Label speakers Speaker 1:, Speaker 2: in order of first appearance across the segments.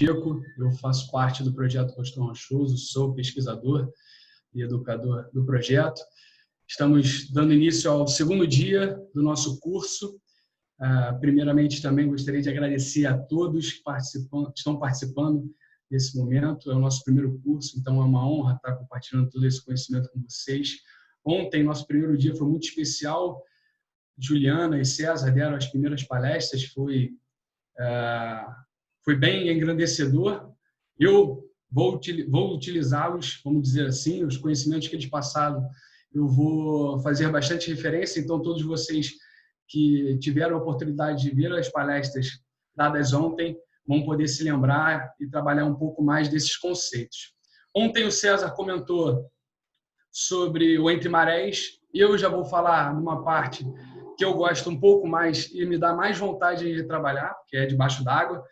Speaker 1: Chico, eu faço parte do projeto Costão Rochoso, sou pesquisador e educador do projeto. Estamos dando início ao segundo dia do nosso curso. Primeiramente, também gostaria de agradecer a todos que estão participando desse momento. É o nosso primeiro curso, então é uma honra estar compartilhando todo esse conhecimento com vocês. Ontem, nosso primeiro dia foi muito especial. Juliana e César deram as primeiras palestras, foi bem engrandecedor. Eu vou utilizá-los, vamos dizer assim, os conhecimentos que eles passaram, eu vou fazer bastante referência, então todos vocês que tiveram a oportunidade de ver as palestras dadas ontem vão poder se lembrar e trabalhar um pouco mais desses conceitos. Ontem o César comentou sobre o Entre Marés, e eu já vou falar numa parte que eu gosto um pouco mais e me dá mais vontade de trabalhar, que é debaixo d'água.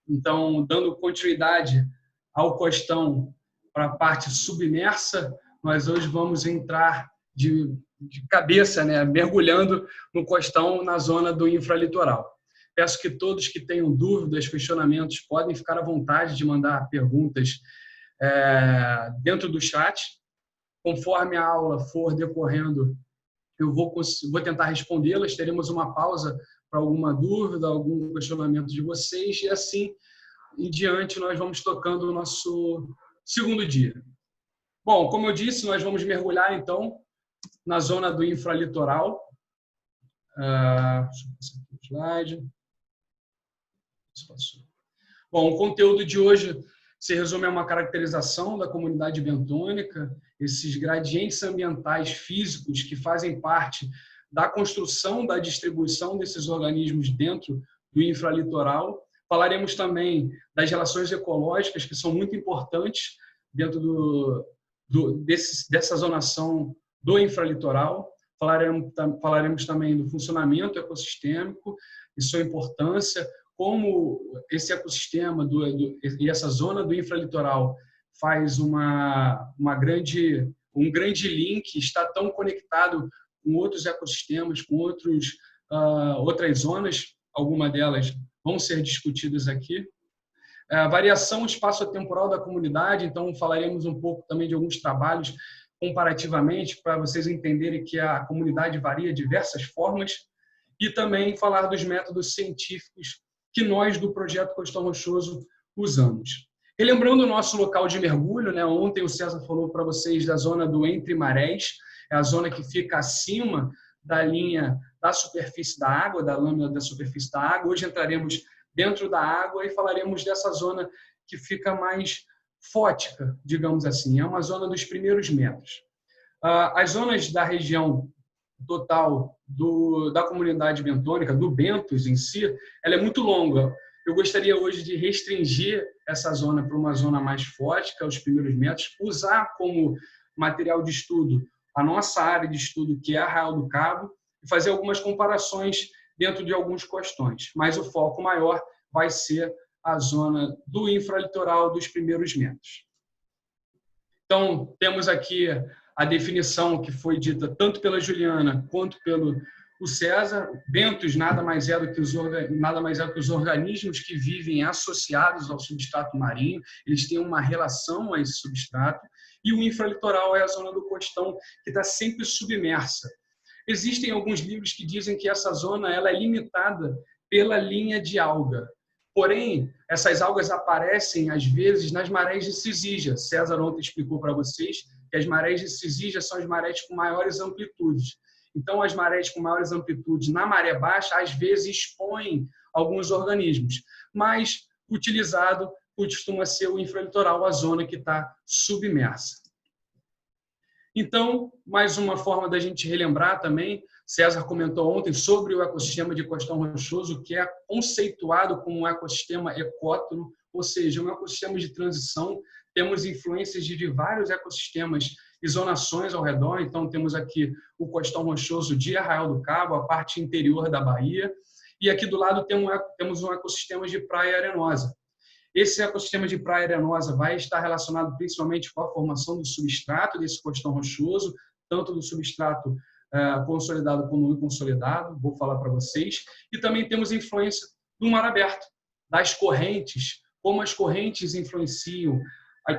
Speaker 1: Então, dando continuidade ao costão para a parte submersa, nós hoje vamos entrar de cabeça, né, mergulhando no costão na zona do infralitoral. Peço que todos que tenham dúvidas, questionamentos, podem ficar à vontade de mandar perguntas dentro do chat. Conforme a aula for decorrendo, eu vou tentar respondê-las. Teremos uma pausa para alguma dúvida, algum questionamento de vocês, e assim em diante nós vamos tocando o nosso segundo dia. Bom, como eu disse, nós vamos mergulhar então na zona do infralitoral. Deixa eu passar aqui o slide. Bom, o conteúdo de hoje se resume a uma caracterização da comunidade bentônica, esses gradientes ambientais físicos que fazem parte da construção da distribuição desses organismos dentro do infralitoral. Falaremos também das relações ecológicas, que são muito importantes dentro dessa zonação do infralitoral. Falaremos também do funcionamento ecossistêmico e sua importância, como esse ecossistema e essa zona do infralitoral faz um grande link, está tão conectado com outros ecossistemas, com outras zonas, algumas delas vão ser discutidas aqui. A variação espaço-temporal da comunidade, então falaremos um pouco também de alguns trabalhos comparativamente, para vocês entenderem que a comunidade varia de diversas formas, e também falar dos métodos científicos que nós do Projeto Costão Rochoso usamos. Relembrando o nosso local de mergulho, né? Ontem o César falou para vocês da zona do Entre Marés, é a zona que fica acima da linha da superfície da água, da lâmina da superfície da água. Hoje entraremos dentro da água e falaremos dessa zona que fica mais fótica, digamos assim. É uma zona dos primeiros metros. As zonas da região total da comunidade bentônica, do bentos em si, ela é muito longa. Eu gostaria hoje de restringir essa zona para uma zona mais fótica, os primeiros metros, usar como material de estudo a nossa área de estudo, que é Arraial do Cabo, e fazer algumas comparações dentro de alguns costões. Mas o foco maior vai ser a zona do infralitoral dos primeiros metros. Então, temos aqui a definição que foi dita tanto pela Juliana quanto pelo César. Bentos nada mais é do que os organismos que vivem associados ao substrato marinho. Eles têm uma relação a esse substrato. E o infralitoral é a zona do costão que está sempre submersa. Existem alguns livros que dizem que essa zona ela é limitada pela linha de alga. Porém, essas algas aparecem, às vezes, nas marés de Cisígia. César ontem explicou para vocês que as marés de Cisígia são as marés com maiores amplitudes. Então, as marés com maiores amplitudes na maré baixa, às vezes, expõem alguns organismos. Mas, utilizado, costuma ser o infralitoral, a zona que está submersa. Então, mais uma forma da gente relembrar também, César comentou ontem sobre o ecossistema de Costão Rochoso, que é conceituado como um ecossistema ecótono, ou seja, um ecossistema de transição. Temos influências de vários ecossistemas e zonações ao redor. Então, temos aqui o Costão Rochoso de Arraial do Cabo, a parte interior da Bahia. E aqui do lado temos um ecossistema de Praia Arenosa. Esse ecossistema de Praia Arenosa vai estar relacionado principalmente com a formação do substrato desse costão rochoso, tanto do substrato consolidado como inconsolidado, vou falar para vocês. E também temos influência do mar aberto, das correntes como as correntes influenciam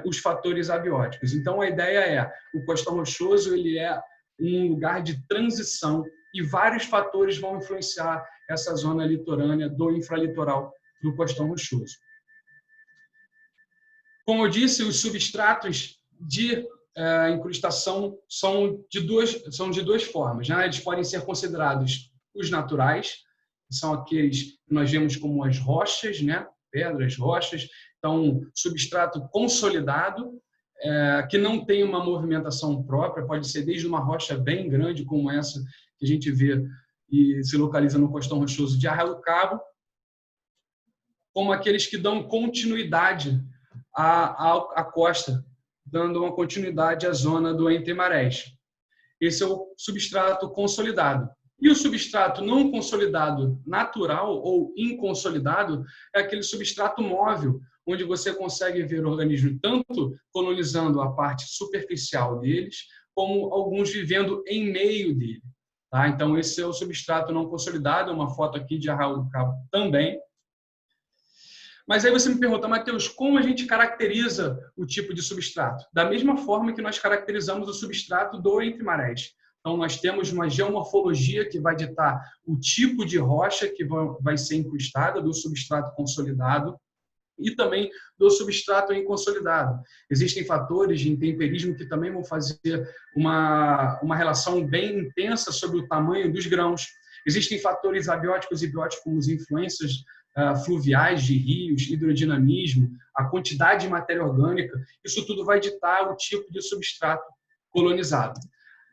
Speaker 1: os fatores abióticos. Então, a ideia é, o costão rochoso ele é um lugar de transição e vários fatores vão influenciar essa zona litorânea do infralitoral do costão rochoso. Como eu disse, os substratos de incrustação são de duas formas, né? Eles podem ser considerados os naturais, que são aqueles que nós vemos como as rochas, né? Pedras, rochas. Então, substrato consolidado, que não tem uma movimentação própria, pode ser desde uma rocha bem grande, como essa que a gente vê e se localiza no costão rochoso de Arraial do Cabo, como aqueles que dão continuidade à costa, dando uma continuidade à zona do Entre Marés. Esse é o substrato consolidado. E o substrato não consolidado natural ou inconsolidado é aquele substrato móvel, onde você consegue ver o organismo tanto colonizando a parte superficial deles, como alguns vivendo em meio dele. Tá? Então, esse é o substrato não consolidado, uma foto aqui de Arraial do Cabo também. Mas aí você me pergunta, Matheus, como a gente caracteriza o tipo de substrato? Da mesma forma que nós caracterizamos o substrato do Entre Marés. Então, nós temos uma geomorfologia que vai ditar o tipo de rocha que vai ser incrustada do substrato consolidado e também do substrato inconsolidado. Existem fatores de intemperismo que também vão fazer uma relação bem intensa sobre o tamanho dos grãos. Existem fatores abióticos e bióticos, como as influências fluviais de rios, hidrodinamismo, a quantidade de matéria orgânica. Isso tudo vai ditar o tipo de substrato colonizado.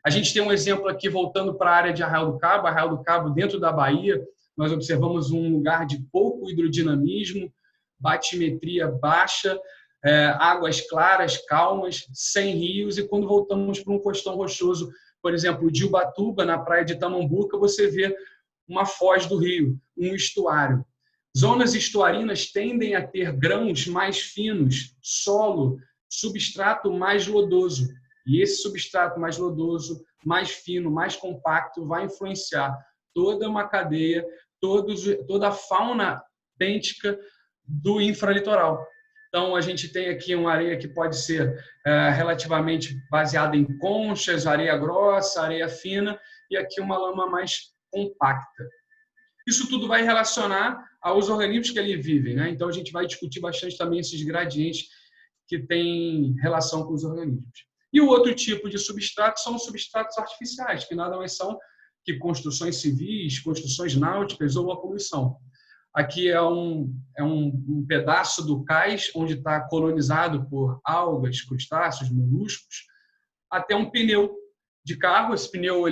Speaker 1: A gente tem um exemplo aqui, voltando para a área de Arraial do Cabo. Arraial do Cabo, dentro da Bahia, nós observamos um lugar de pouco hidrodinamismo, batimetria baixa, águas claras, calmas, sem rios. E quando voltamos para um costão rochoso, por exemplo, de Ubatuba, na praia de Tamambuca, você vê uma foz do rio, um estuário. Zonas estuarinas tendem a ter grãos mais finos, solo, substrato mais lodoso. E esse substrato mais lodoso, mais fino, mais compacto, vai influenciar toda uma cadeia, toda a fauna bêntica do infralitoral. Então, a gente tem aqui uma areia que pode ser relativamente baseada em conchas, areia grossa, areia fina, e aqui uma lama mais compacta. Isso tudo vai relacionar aos organismos que ali vivem, né? Então, a gente vai discutir bastante também esses gradientes que têm relação com os organismos. E o outro tipo de substrato são os substratos artificiais, que nada mais são que construções civis, construções náuticas ou a poluição. Aqui é um pedaço do cais onde está colonizado por algas, crustáceos, moluscos, até um pneu de carro. Esse pneu, a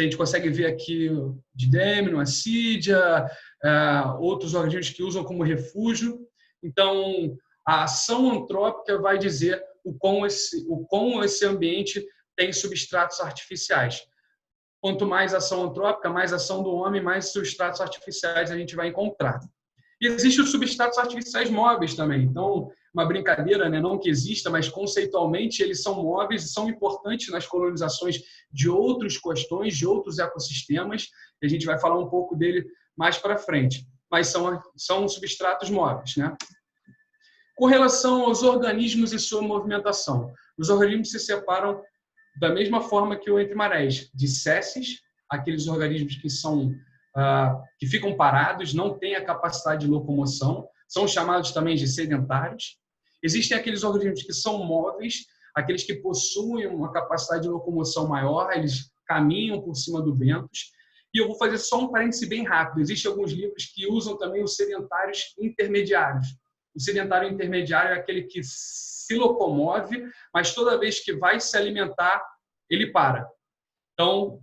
Speaker 1: gente consegue ver aqui didêmino, assídia, outros organismos que usam como refúgio. Então, a ação antrópica vai dizer o como esse ambiente tem substratos artificiais. Quanto mais ação antrópica, mais ação do homem, mais substratos artificiais a gente vai encontrar. E existem os substratos artificiais móveis também. Então, uma brincadeira, né? Não que exista, mas conceitualmente eles são móveis e são importantes nas colonizações de outros costões, de outros ecossistemas. E a gente vai falar um pouco dele mais para frente. Mas são substratos móveis, né? Com relação aos organismos e sua movimentação, os organismos se separam da mesma forma que o Entre Marés, de sésseis, aqueles organismos que ficam parados, não têm a capacidade de locomoção, são chamados também de sedentários. Existem aqueles organismos que são móveis, aqueles que possuem uma capacidade de locomoção maior, eles caminham por cima do ventos. E eu vou fazer só um parêntese bem rápido. Existem alguns livros que usam também os sedentários intermediários. O sedentário intermediário é aquele que se locomove, mas toda vez que vai se alimentar, ele para. Então,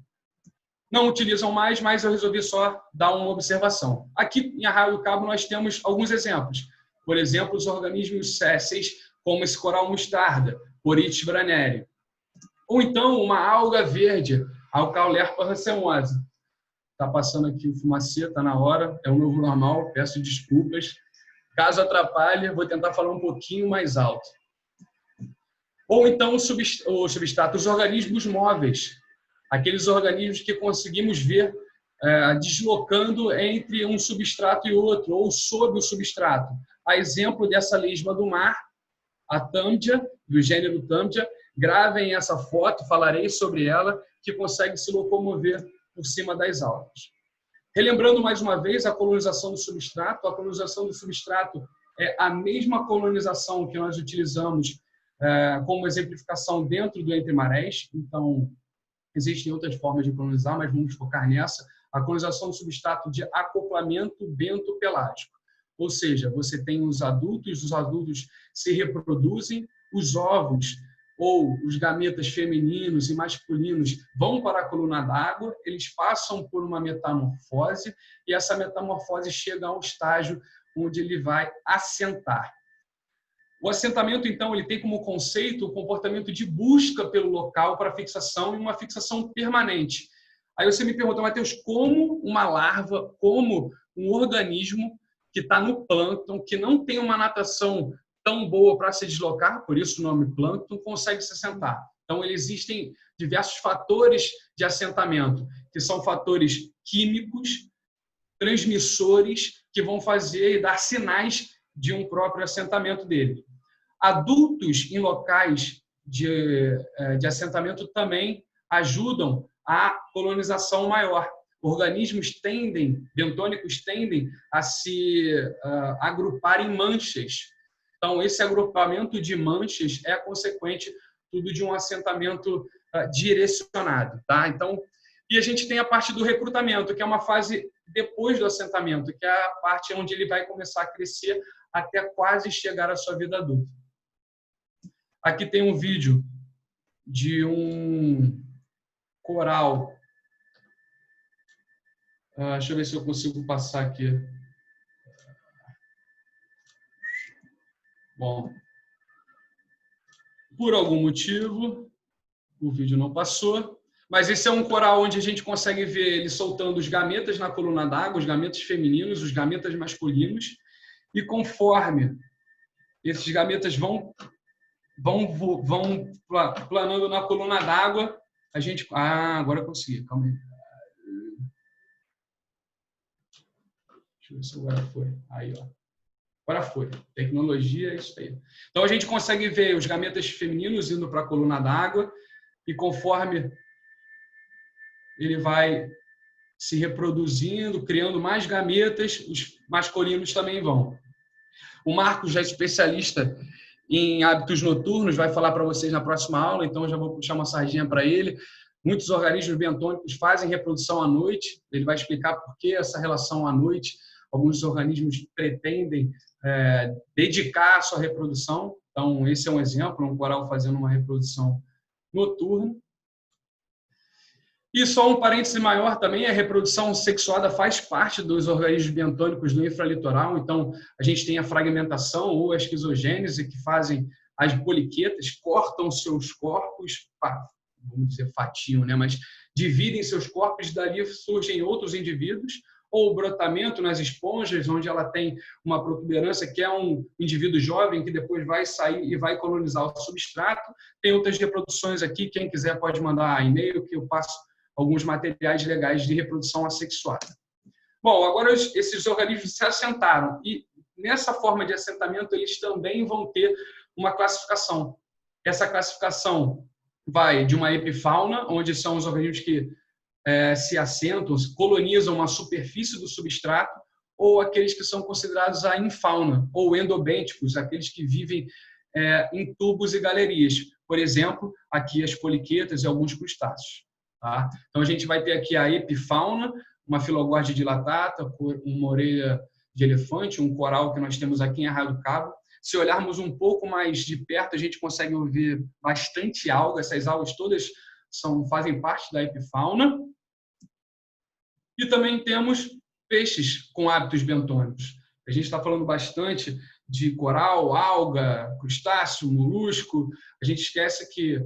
Speaker 1: não utilizam mais, mas eu resolvi só dar uma observação. Aqui em Arraial do Cabo nós temos alguns exemplos. Por exemplo, os organismos sésseis, como esse coral mostarda, Porites braneri. Ou então uma alga verde, Alcaulerpa racemosa. Está passando aqui o fumacê, está na hora, é o novo normal, peço desculpas. Caso atrapalhe, vou tentar falar um pouquinho mais alto. Ou então os substratos, os organismos móveis, aqueles organismos que conseguimos ver deslocando entre um substrato e outro, ou sob o substrato. a exemplo dessa lesma do mar, a tâmdia, do gênero tâmdia. Gravem essa foto, falarei sobre ela, que consegue se locomover por cima das algas. Relembrando mais uma vez a colonização do substrato. A colonização do substrato é a mesma colonização que nós utilizamos como exemplificação dentro do Entre Marés. Então, existem outras formas de colonizar, mas vamos focar nessa. A colonização do substrato de acoplamento bentopelágico. Ou seja, você tem os adultos se reproduzem, os ovos ou os gametas femininos e masculinos vão para a coluna d'água, eles passam por uma metamorfose e essa metamorfose chega ao estágio onde ele vai assentar. O assentamento, então, ele tem como conceito o comportamento de busca pelo local para fixação e uma fixação permanente. Aí você me pergunta, Matheus, como uma larva, como um organismo que está no plâncton, que não tem uma natação tão boa para se deslocar, por isso o nome plâncton, consegue se assentar. Então, existem diversos fatores de assentamento, que são fatores químicos, transmissores, que vão fazer e dar sinais de um próprio assentamento dele. Adultos em locais de assentamento também ajudam a colonização maior. Organismos bentônicos tendem a se agrupar em manchas. Então, esse agrupamento de manchas é consequente tudo de um assentamento direcionado. Tá? Então, e a gente tem a parte do recrutamento, que é uma fase depois do assentamento, que é a parte onde ele vai começar a crescer até quase chegar à sua vida adulta. Aqui tem um vídeo de um coral. Deixa eu ver se eu consigo passar aqui. Bom, por algum motivo, o vídeo não passou, mas esse é um coral onde a gente consegue ver ele soltando os gametas na coluna d'água, os gametas femininos, os gametas masculinos, e conforme esses gametas vão planando na coluna d'água, a gente... agora eu consegui, calma aí. Deixa eu ver se agora foi. Aí, ó. Agora foi. Tecnologia é isso aí. Então, a gente consegue ver os gametas femininos indo para a coluna d'água e conforme ele vai se reproduzindo, criando mais gametas, os masculinos também vão. O Marcos, já é especialista em hábitos noturnos, vai falar para vocês na próxima aula, então eu já vou puxar uma sardinha para ele. Muitos organismos bentônicos fazem reprodução à noite, ele vai explicar por que essa relação à noite. Alguns organismos pretendem dedicar a sua reprodução. Então, esse é um exemplo, um coral fazendo uma reprodução noturna. E só um parêntese maior também, a reprodução sexuada faz parte dos organismos bentônicos do infralitoral. Então, a gente tem a fragmentação ou a esquizogênese, que fazem as poliquetas, cortam seus corpos, vamos dizer fatiam, né? Mas dividem seus corpos, dali surgem outros indivíduos, ou o brotamento nas esponjas, onde ela tem uma protuberância, que é um indivíduo jovem que depois vai sair e vai colonizar o substrato. Tem outras reproduções aqui, quem quiser pode mandar e-mail, que eu passo alguns materiais legais de reprodução assexuada. Bom, agora esses organismos se assentaram, e nessa forma de assentamento eles também vão ter uma classificação. Essa classificação vai de uma epifauna, onde são os organismos que se assentam, colonizam uma superfície do substrato, ou aqueles que são considerados a infauna, ou endobênticos, aqueles que vivem em tubos e galerias. Por exemplo, aqui as poliquetas e alguns crustáceos. Tá? Então, a gente vai ter aqui a epifauna, uma filogorde dilatata, uma orelha de elefante, um coral que nós temos aqui em Arraial do Cabo. Se olharmos um pouco mais de perto, a gente consegue ver bastante alga. Essas algas todas fazem parte da epifauna. E também temos peixes com hábitos bentônicos. A gente está falando bastante de coral, alga, crustáceo, molusco. A gente esquece que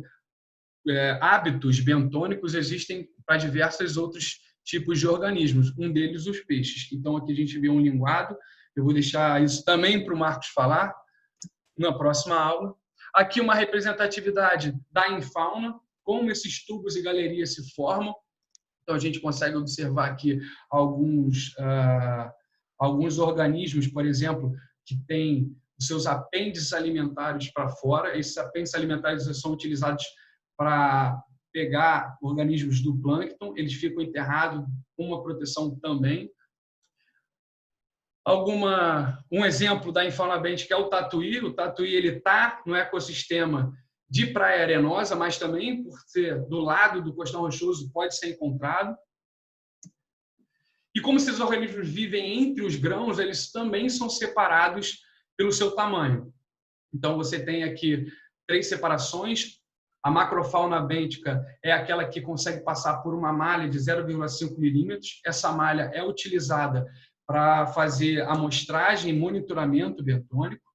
Speaker 1: hábitos bentônicos existem para diversos outros tipos de organismos, um deles os peixes. Então, aqui a gente vê um linguado. Eu vou deixar isso também para o Marcos falar na próxima aula. Aqui uma representatividade da infauna, como esses tubos e galerias se formam. Então, a gente consegue observar aqui alguns organismos, por exemplo, que tem os seus apêndices alimentares para fora. Esses apêndices alimentares são utilizados para pegar organismos do plâncton, eles ficam enterrados com uma proteção também. Um exemplo da infauna bêntica é o tatuí. O tatuí está no ecossistema de praia arenosa, mas também, por ser do lado do costão rochoso, pode ser encontrado. E como esses organismos vivem entre os grãos, eles também são separados pelo seu tamanho. Então, você tem aqui 3 separações. A macrofauna bêntica é aquela que consegue passar por uma malha de 0,5 milímetros. Essa malha é utilizada para fazer amostragem e monitoramento bentônico.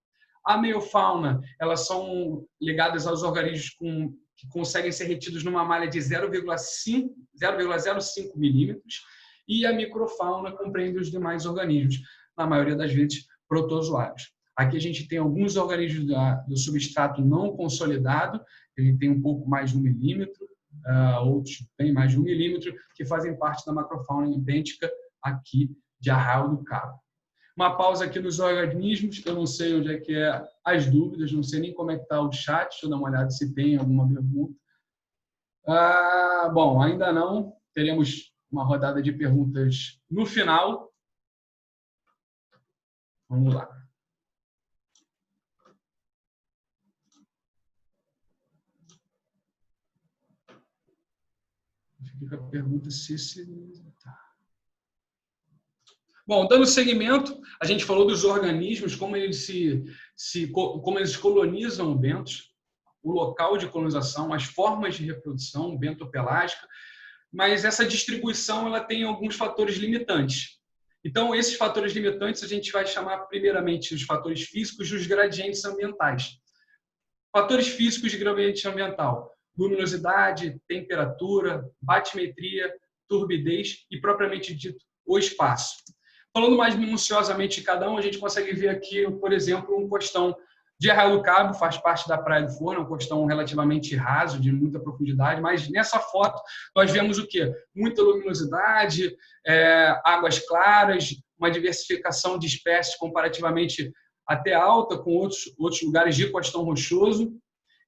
Speaker 1: A meiofauna, elas são ligadas aos organismos que conseguem ser retidos numa malha de 0,05 milímetros. E a microfauna compreende os demais organismos, na maioria das vezes protozoários. Aqui a gente tem alguns organismos do substrato não consolidado, a gente tem um pouco mais de 1 milímetro, outros bem mais de 1 milímetro, que fazem parte da macrofauna bêntica aqui de Arraial do Cabo. Uma pausa aqui nos organismos, eu não sei onde é que é as dúvidas, não sei nem como é que está o chat, deixa eu dar uma olhada se tem alguma pergunta. Bom, ainda não, teremos uma rodada de perguntas no final. Vamos lá. Fica a pergunta se... Tá. Bom, dando seguimento, a gente falou dos organismos, como eles como eles colonizam o bentos, o local de colonização, as formas de reprodução bentopelágica, mas essa distribuição ela tem alguns fatores limitantes. Então, esses fatores limitantes a gente vai chamar primeiramente os fatores físicos e os gradientes ambientais. Fatores físicos de gradiente ambiental: luminosidade, temperatura, batimetria, turbidez e, propriamente dito, o espaço. Falando mais minuciosamente de cada um, a gente consegue ver aqui, por exemplo, um costão de Arraial do Cabo, faz parte da Praia do Forno, um costão relativamente raso, de muita profundidade, mas nessa foto nós vemos o quê? Muita luminosidade, águas claras, uma diversificação de espécies comparativamente até alta, com outros lugares de costão rochoso.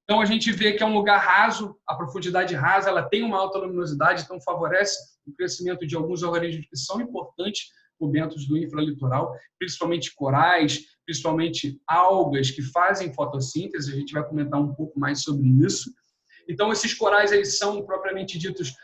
Speaker 1: Então, a gente vê que é um lugar raso, a profundidade rasa, ela tem uma alta luminosidade, então favorece o crescimento de alguns organismos que são importantes para o bentos do infralitoral, principalmente corais, principalmente algas que fazem fotossíntese, a gente vai comentar um pouco mais sobre isso. Então, esses corais, eles são propriamente ditos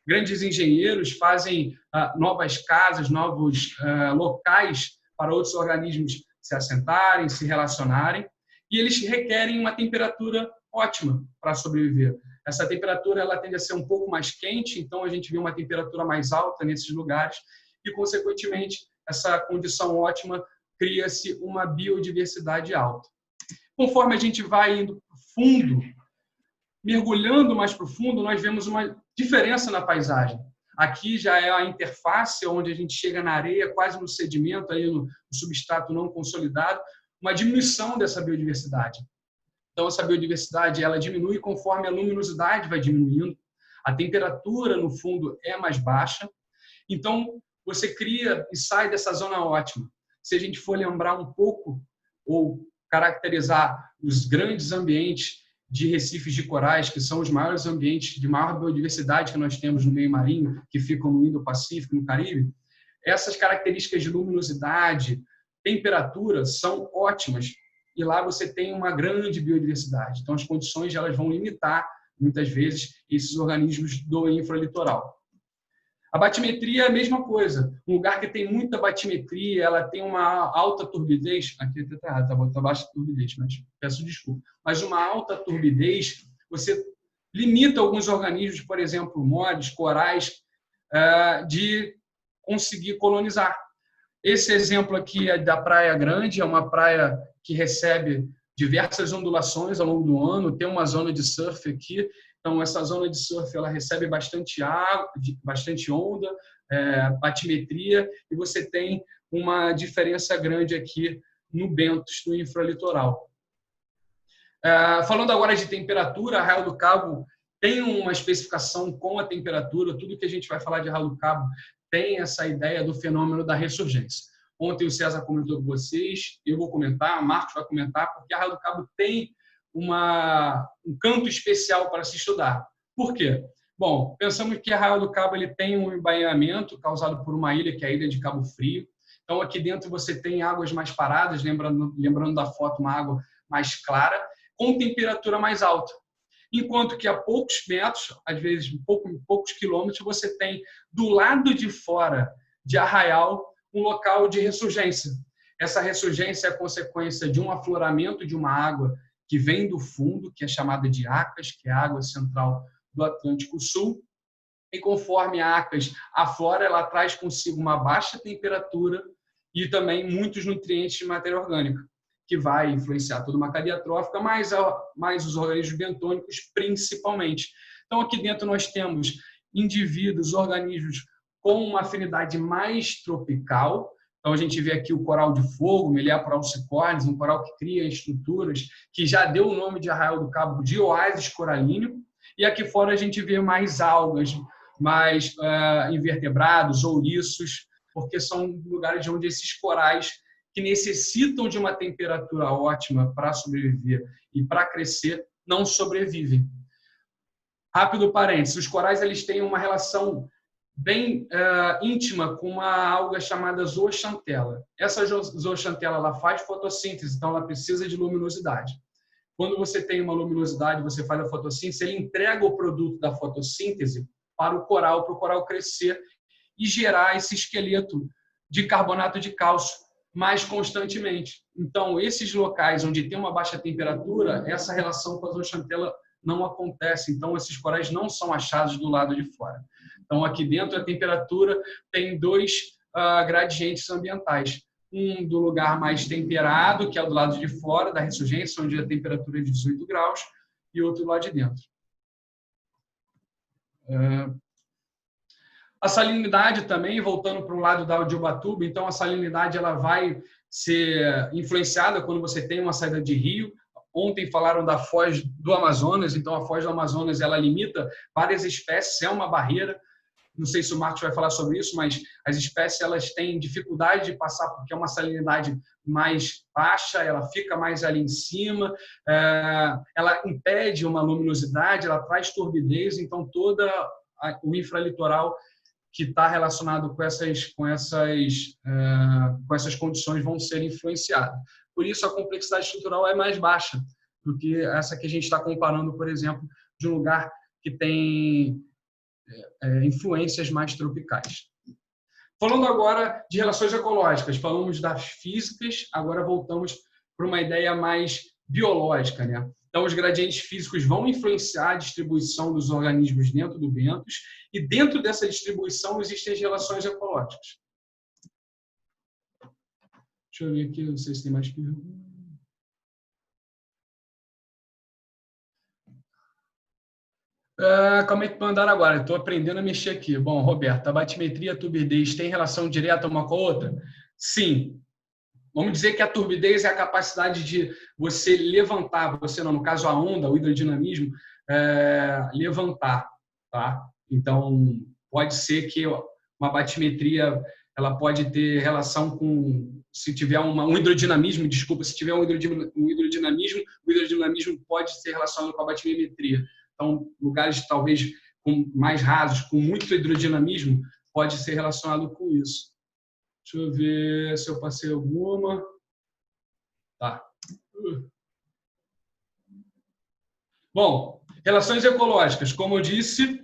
Speaker 1: grandes engenheiros, fazem novas casas, novos locais para outros organismos se assentarem, se relacionarem, e eles requerem uma temperatura ótima para sobreviver. Essa temperatura ela tende a ser um pouco mais quente, então a gente vê uma temperatura mais alta nesses lugares e, consequentemente, essa condição ótima cria-se uma biodiversidade alta. Conforme a gente vai indo para o fundo, mergulhando mais profundo, nós vemos uma diferença na paisagem. Aqui já é a interface, onde a gente chega na areia, quase no sedimento, aí no substrato não consolidado, uma diminuição dessa biodiversidade. Então, essa biodiversidade ela diminui conforme a luminosidade vai diminuindo, a temperatura, no fundo, é mais baixa. Então, você cria e sai dessa zona ótima. Se a gente for lembrar um pouco ou caracterizar os grandes ambientes de recifes de corais, que são os maiores ambientes de maior biodiversidade que nós temos no meio marinho, que ficam no Indo-Pacífico, no Caribe, essas características de luminosidade, temperatura, são ótimas. E lá você tem uma grande biodiversidade. Então, as condições elas vão limitar, muitas vezes, esses organismos do infralitoral. A batimetria é a mesma coisa. Um lugar que tem muita batimetria, ela tem uma alta turbidez, aqui está errado, está baixa turbidez, mas peço desculpa. Mas uma alta turbidez, você limita alguns organismos, por exemplo, moles, corais, de conseguir colonizar. Esse exemplo aqui é da Praia Grande, é uma praia que recebe diversas ondulações ao longo do ano, tem uma zona de surf aqui. Então, essa zona de surf ela recebe bastante água, bastante onda, batimetria, e você tem uma diferença grande aqui no bentos, no infralitoral. Falando agora de temperatura, Arraial do Cabo tem uma especificação com a temperatura, tudo que a gente vai falar de Arraial do Cabo tem essa ideia do fenômeno da ressurgência. Ontem o César comentou com vocês, eu vou comentar, o Marcos vai comentar, porque Arraial do Cabo tem um canto especial para se estudar. Por quê? Bom, pensamos que Arraial do Cabo ele tem um embaiamento causado por uma ilha, que é a ilha de Cabo Frio. Então, aqui dentro você tem águas mais paradas, lembrando da foto, uma água mais clara, com temperatura mais alta. Enquanto que a poucos metros, às vezes poucos quilômetros, você tem do lado de fora de Arraial um local de ressurgência. Essa ressurgência é a consequência de um afloramento de uma água que vem do fundo, que é chamada de Acas, que é a água central do Atlântico Sul. E conforme a Acas aflora, ela traz consigo uma baixa temperatura e também muitos nutrientes de matéria orgânica, que vai influenciar toda uma cadeia trófica, mais os organismos bentônicos principalmente. Então, aqui dentro nós temos indivíduos, organismos com uma afinidade mais tropical. Então, a gente vê aqui o coral de fogo, Meliá poralcicornis, um coral que cria estruturas que já deu o nome de Arraial do Cabo de oásis coralíneo. E aqui fora a gente vê mais algas, mais invertebrados, ouriços, porque são lugares onde esses corais que necessitam de uma temperatura ótima para sobreviver e para crescer, não sobrevivem. Rápido parênteses, os corais eles têm uma relação bem íntima com uma alga chamada zooxanthella. Essa zooxanthella ela faz fotossíntese, então ela precisa de luminosidade. Quando você tem uma luminosidade, você faz a fotossíntese, ele entrega o produto da fotossíntese para o coral crescer e gerar esse esqueleto de carbonato de cálcio mais constantemente. Então, esses locais onde tem uma baixa temperatura, essa relação com a zooxanthella não acontece. Então, esses corais não são achados do lado de fora. Então, aqui dentro, a temperatura tem dois gradientes ambientais. Um do lugar mais temperado, que é o do lado de fora da ressurgência, onde a temperatura é de 18 graus, e outro lá de dentro. A salinidade também, voltando para o lado da Ubatuba, então a salinidade ela vai ser influenciada quando você tem uma saída de rio. Ontem falaram da foz do Amazonas, então a foz do Amazonas ela limita várias espécies, é uma barreira. Não sei se o Marcos vai falar sobre isso, mas as espécies elas têm dificuldade de passar porque é uma salinidade mais baixa, ela fica mais ali em cima, ela impede uma luminosidade, ela traz turbidez, então todo o infralitoral que está relacionado com essas condições vão ser influenciados. Por isso, a complexidade estrutural é mais baixa do que essa que a gente está comparando, por exemplo, de um lugar que tem influências mais tropicais. Falando agora de relações ecológicas, falamos das físicas, agora voltamos para uma ideia mais biológica, né? Então, os gradientes físicos vão influenciar a distribuição dos organismos dentro do bentos e dentro dessa distribuição existem as relações ecológicas. Deixa eu ver aqui, não sei se tem mais perguntas. Como é que mandaram agora? Estou aprendendo a mexer aqui. Bom, Roberto, a batimetria e a turbidez tem relação direta uma com a outra? Sim. Vamos dizer que a turbidez é a capacidade de você levantar, no caso a onda, o hidrodinamismo, levantar. Tá? Então, pode ser que uma batimetria ela pode ter relação com, se tiver um hidrodinamismo, se tiver um hidrodinamismo, o hidrodinamismo pode ser relacionado com a batimetria. Então, lugares talvez mais rasos, com muito hidrodinamismo, pode ser relacionado com isso. Deixa eu ver se eu passei alguma. Tá. Bom, relações ecológicas. Como eu disse,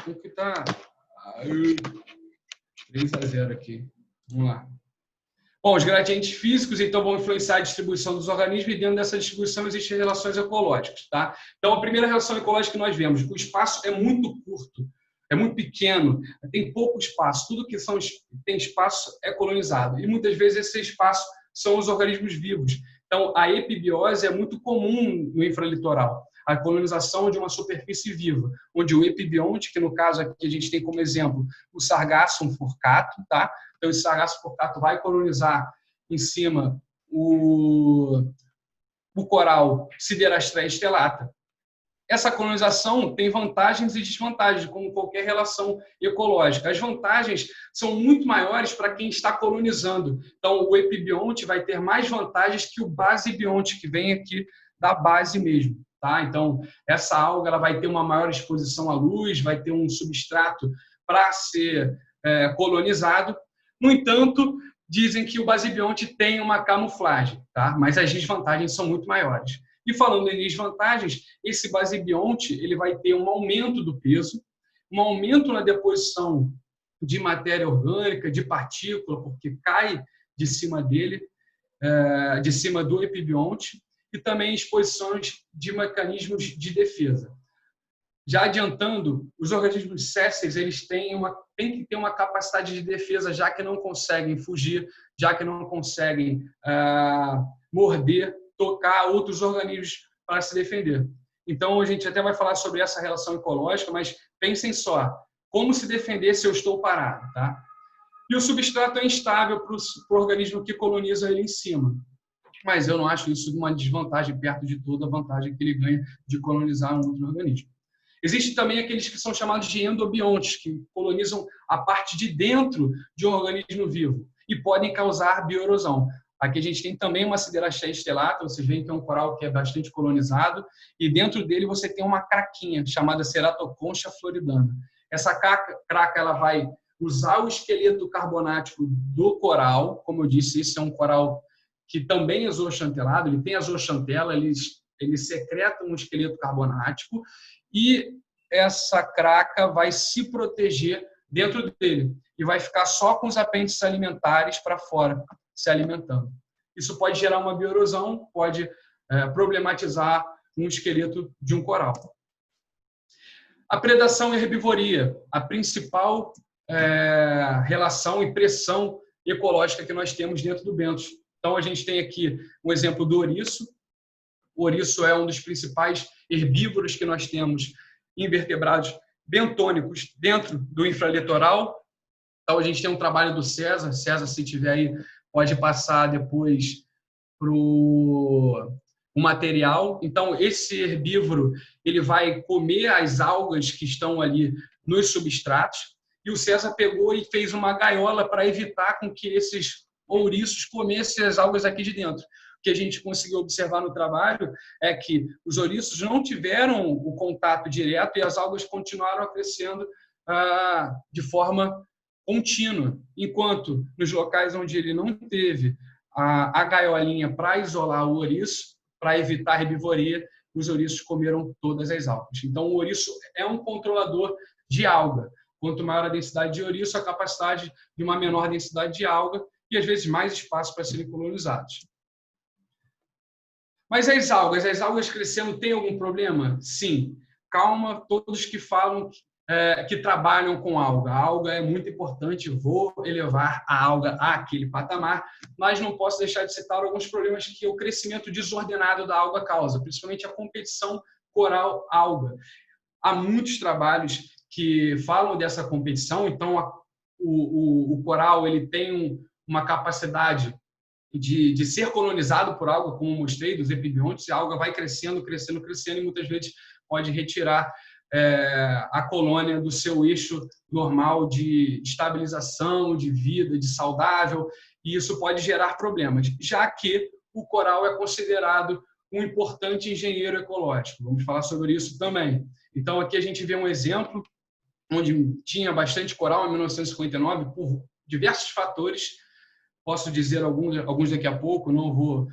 Speaker 1: o que está 3-0 aqui. Vamos lá. Bom, os gradientes físicos, então, vão influenciar a distribuição dos organismos e dentro dessa distribuição existem relações ecológicas. Tá? Então, a primeira relação ecológica que nós vemos, o espaço é muito curto, é muito pequeno, tem pouco espaço. Tudo que tem espaço é colonizado. E, muitas vezes, esse espaço são os organismos vivos. Então, a epibiose é muito comum no infralitoral. A colonização de uma superfície viva, onde o epibionte, que no caso aqui a gente tem como exemplo o Sargassum furcatum, tá? Então, esse Sargassum furcatum vai colonizar em cima o coral Siderastrea stellata. essa colonização tem vantagens e desvantagens, como qualquer relação ecológica. As vantagens são muito maiores para quem está colonizando. Então, o epibionte vai ter mais vantagens que o basibionte, que vem aqui da base mesmo. Tá? Então, essa alga ela vai ter uma maior exposição à luz, vai ter um substrato para ser colonizado. No entanto, dizem que o basibionte tem uma camuflagem, tá? Mas as desvantagens são muito maiores. E falando em desvantagens, esse basibionte ele vai ter um aumento do peso, um aumento na deposição de matéria orgânica, de partícula, porque cai de cima dele, de cima do epibionte, e também exposições de mecanismos de defesa. Já adiantando, os organismos sésseis eles têm que ter uma capacidade de defesa, já que não conseguem fugir, já que não conseguem morder, tocar outros organismos para se defender. Então, a gente até vai falar sobre essa relação ecológica, mas pensem só, como se defender se eu estou parado, tá? E o substrato é instável para o organismo que coloniza ele em cima. Mas eu não acho isso uma desvantagem perto de toda a vantagem que ele ganha de colonizar um outro organismo. Existem também aqueles que são chamados de endobiontes, que colonizam a parte de dentro de um organismo vivo e podem causar bioerosão. Aqui a gente tem também uma Sideracea stellata, vocês veem que é um coral que é bastante colonizado, e dentro dele você tem uma craquinha chamada Ceratoconcha floridana. Essa craca ela vai usar o esqueleto carbonático do coral, como eu disse, esse é um coral que também é zooxantelado, ele tem a zooxantela, ele secreta um esqueleto carbonático, e essa craca vai se proteger dentro dele e vai ficar só com os apêndices alimentares para fora, se alimentando. Isso pode gerar uma bioerosão, pode problematizar um esqueleto de um coral. A predação e herbivoria, a principal relação e pressão ecológica que nós temos dentro do bentos. Então, a gente tem aqui um exemplo do ouriço. O ouriço é um dos principais herbívoros que nós temos invertebrados bentônicos dentro do infralitoral. Então, a gente tem um trabalho do César. César, se tiver aí, pode passar depois para o material. Então, esse herbívoro ele vai comer as algas que estão ali nos substratos. E o César pegou e fez uma gaiola para evitar com que esses ouriços comessem as algas aqui de dentro. O que a gente conseguiu observar no trabalho é que os ouriços não tiveram o contato direto e as algas continuaram crescendo de forma contínua, enquanto nos locais onde ele não teve a gaiolinha para isolar o ouriço, para evitar a herbivoria, os ouriços comeram todas as algas. Então, o ouriço é um controlador de alga. Quanto maior a densidade de ouriço, a capacidade de uma menor densidade de alga e, às vezes, mais espaço para serem colonizados. Mas as algas crescendo, tem algum problema? Sim. Calma, todos que falam que trabalham com alga. A alga é muito importante, vou elevar a alga àquele patamar, mas não posso deixar de citar alguns problemas que o crescimento desordenado da alga causa, principalmente a competição coral-alga. Há muitos trabalhos que falam dessa competição, então o coral ele tem uma capacidade de ser colonizado por alga, como eu mostrei, dos epibiontes, e a alga vai crescendo, crescendo, crescendo, e muitas vezes pode retirar a colônia do seu eixo normal de estabilização, de vida, de saudável, e isso pode gerar problemas, já que o coral é considerado um importante engenheiro ecológico. Vamos falar sobre isso também. Então, aqui a gente vê um exemplo onde tinha bastante coral em 1959, por diversos fatores. Posso dizer alguns daqui a pouco, não vou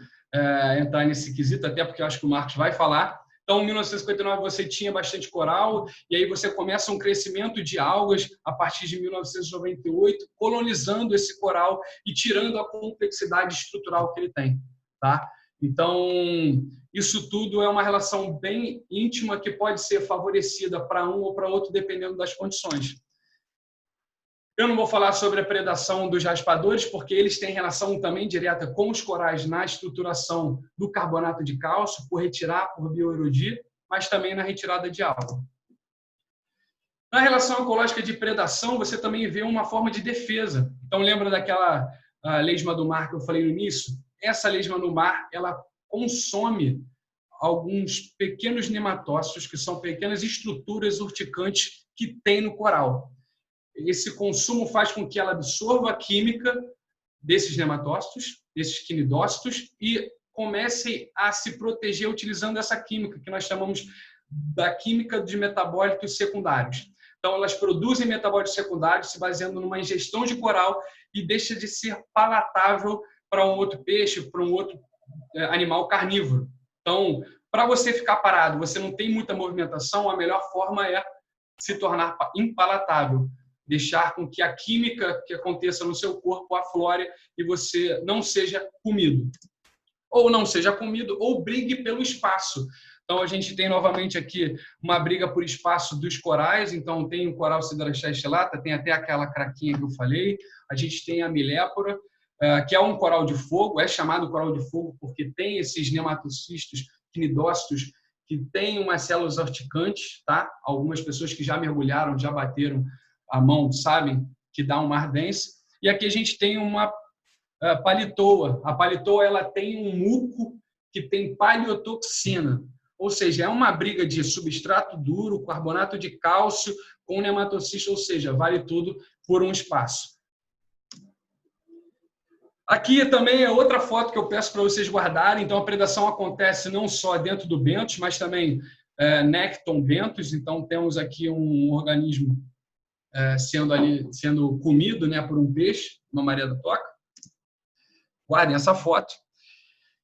Speaker 1: entrar nesse quesito, até porque eu acho que o Marcos vai falar. Então, em 1959, você tinha bastante coral, e aí você começa um crescimento de algas a partir de 1998, colonizando esse coral e tirando a complexidade estrutural que ele tem. Tá? Então, isso tudo é uma relação bem íntima que pode ser favorecida para um ou para outro, dependendo das condições. Eu não vou falar sobre a predação dos raspadores, porque eles têm relação também direta com os corais na estruturação do carbonato de cálcio, por retirar, por bioerodir, mas também na retirada de água. Na relação ecológica de predação, você também vê uma forma de defesa. Então, lembra daquela lesma do mar que eu falei no início? Essa lesma do mar, ela consome alguns pequenos nematócitos, que são pequenas estruturas urticantes que tem no coral. Esse consumo faz com que ela absorva a química desses nematócitos, desses quinidócitos, e comece a se proteger utilizando essa química, que nós chamamos da química de metabólitos secundários. Então, elas produzem metabólitos secundários se baseando numa ingestão de coral e deixa de ser palatável para um outro peixe, para um outro animal carnívoro. Então, para você ficar parado, você não tem muita movimentação, a melhor forma é se tornar impalatável, deixar com que a química que aconteça no seu corpo aflore e você não seja comido. Ou não seja comido, ou brigue pelo espaço. Então, a gente tem novamente aqui uma briga por espaço dos corais. Então, tem o coral Sidracha estelata, tem até aquela craquinha que eu falei. A gente tem a milépora, que é um coral de fogo, é chamado coral de fogo porque tem esses nematocistos quinidócitos que têm umas células urticantes, tá? Algumas pessoas que já mergulharam, já bateram a mão, sabem que dá uma ardência. E aqui a gente tem uma palitoa. A palitoa ela tem um muco que tem paleotoxina, ou seja, é uma briga de substrato duro, carbonato de cálcio com nematocista, ou seja, vale tudo por um espaço. Aqui também é outra foto que eu peço para vocês guardarem. Então, a predação acontece não só dentro do bentos, mas também nécton bentos. Então, temos aqui um organismo sendo comido, né, por um peixe, uma Maria da Toca. Guardem essa foto.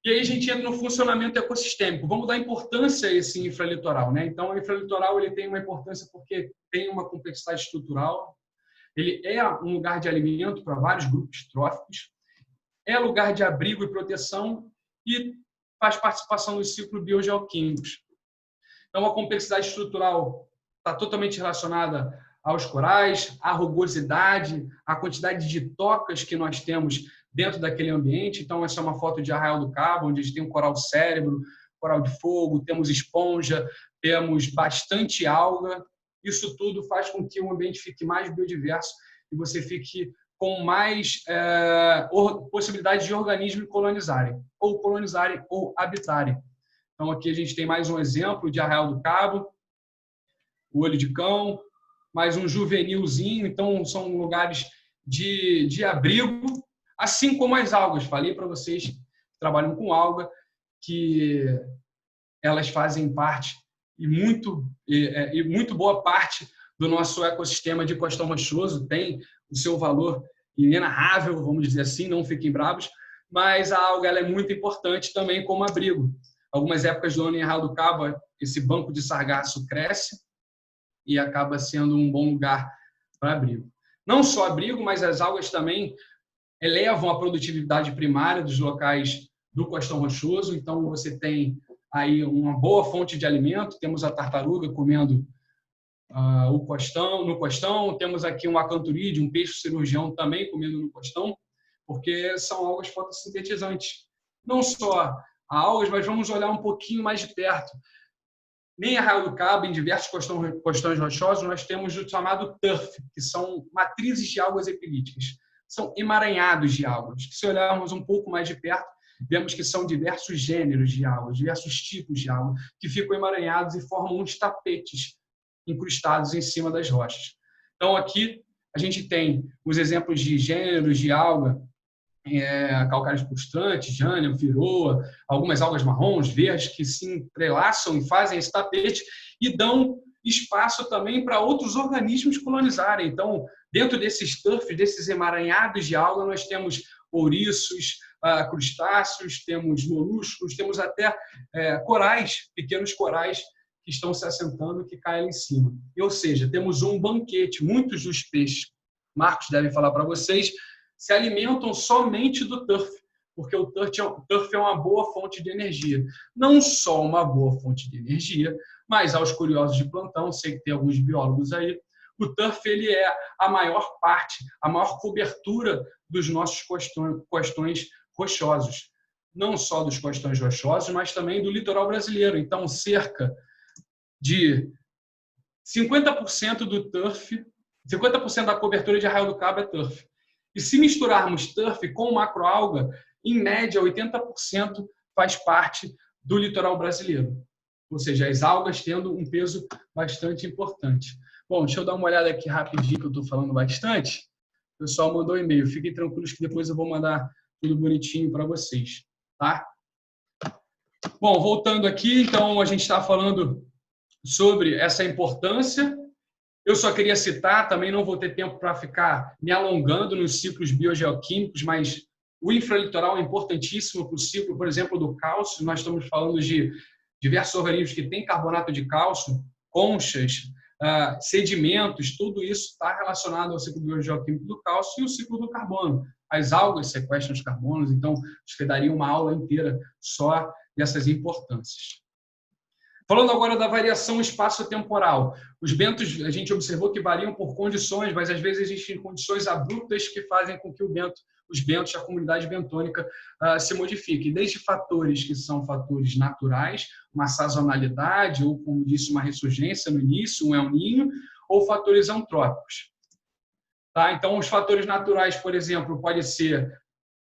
Speaker 1: E aí a gente entra no funcionamento ecossistêmico. Vamos dar importância a esse infralitoral, né? Então, o infralitoral ele tem uma importância porque tem uma complexidade estrutural. Ele é um lugar de alimento para vários grupos tróficos. É lugar de abrigo e proteção e faz participação nos ciclos biogeoquímicos. Então, a complexidade estrutural está totalmente relacionada aos corais, à rugosidade, à quantidade de tocas que nós temos dentro daquele ambiente. Então, essa é uma foto de Arraial do Cabo, onde a gente tem um coral cérebro, coral de fogo, temos esponja, temos bastante alga. Isso tudo faz com que o ambiente fique mais biodiverso e você fique com mais possibilidade de organismos colonizarem ou habitarem. Então, aqui a gente tem mais um exemplo de Arraial do Cabo, o olho de cão, mais um juvenilzinho. Então, são lugares de abrigo, assim como as algas. Falei para vocês que trabalham com alga, que elas fazem parte, e muito boa parte do nosso ecossistema de costão rochoso, tem o seu valor inenarrável, vamos dizer assim, não fiquem bravos, mas a alga ela é muito importante também como abrigo. Algumas épocas do ano em Arraial do Cabo, esse banco de sargaço cresce e acaba sendo um bom lugar para abrigo. Não só abrigo, mas as algas também elevam a produtividade primária dos locais do costão rochoso. Então, você tem aí uma boa fonte de alimento. Temos a tartaruga comendo no costão. Temos aqui um acanturídeo, um peixe cirurgião também comendo no costão, porque são algas fotossintetizantes. Não só algas, mas vamos olhar um pouquinho mais de perto. Nem Arraial do Cabo, em diversos costões rochosos, nós temos o chamado turf, que são matrizes de algas epilíticas. São emaranhados de algas. Se olharmos um pouco mais de perto, vemos que são diversos gêneros de algas, diversos tipos de algas, que ficam emaranhados e formam uns tapetes incrustados em cima das rochas. Então, aqui a gente tem os exemplos de gêneros de alga, calcários frustrantes, jânia, firoa, algumas algas marrons, verdes, que se entrelaçam e fazem esse tapete e dão espaço também para outros organismos colonizarem. Então, dentro desses turfs, desses emaranhados de alga, nós temos ouriços, crustáceos, temos moluscos, temos até corais, pequenos corais que estão se assentando, que caem ali em cima. Ou seja, temos um banquete. Muitos dos peixes, Marcos deve falar para vocês, se alimentam somente do turf, porque o turf é uma boa fonte de energia. Não só uma boa fonte de energia, mas aos curiosos de plantão, sei que tem alguns biólogos aí, o turf ele é a maior parte, a maior cobertura dos nossos costões rochosos. Não só dos costões rochosos, mas também do litoral brasileiro. Então, cerca de 50% do turf, 50% da cobertura de Arraial do Cabo é turf. E se misturarmos turf com macroalga, em média, 80% faz parte do litoral brasileiro. Ou seja, as algas tendo um peso bastante importante. Bom, deixa eu dar uma olhada aqui rapidinho, que eu estou falando bastante. O pessoal mandou e-mail. Fiquem tranquilos que depois eu vou mandar tudo bonitinho para vocês. Tá? Bom, voltando aqui, então, a gente está falando sobre essa importância. Eu só queria citar, também não vou ter tempo para ficar me alongando nos ciclos biogeoquímicos, mas o infralitoral é importantíssimo para o ciclo, por exemplo, do cálcio. Nós estamos falando de diversos organismos que têm carbonato de cálcio, conchas, sedimentos, tudo isso está relacionado ao ciclo biogeoquímico do cálcio e o ciclo do carbono. As algas sequestram os carbonos, então acho que daria uma aula inteira só dessas importâncias. Falando agora da variação espaço-temporal. Os bentos, a gente observou que variam por condições, mas às vezes existem condições abruptas que fazem com que os bentos, a comunidade bentônica, se modifiquem. Desde fatores que são fatores naturais, uma sazonalidade, ou, como disse, uma ressurgência no início, um El Niño, ou fatores antrópicos. Tá? Então, os fatores naturais, por exemplo, pode ser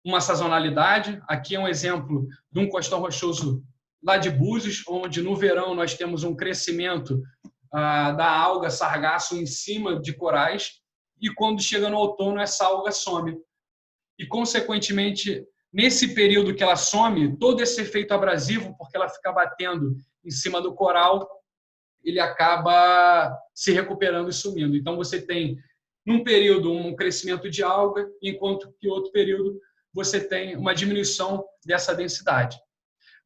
Speaker 1: uma sazonalidade. Aqui é um exemplo de um costão rochoso lá de Búzios, onde no verão nós temos um crescimento da alga sargaço em cima de corais, e quando chega no outono essa alga some. E, consequentemente, nesse período que ela some, todo esse efeito abrasivo, porque ela fica batendo em cima do coral, ele acaba se recuperando e sumindo. Então, você tem, num período, um crescimento de alga, enquanto que outro período você tem uma diminuição dessa densidade.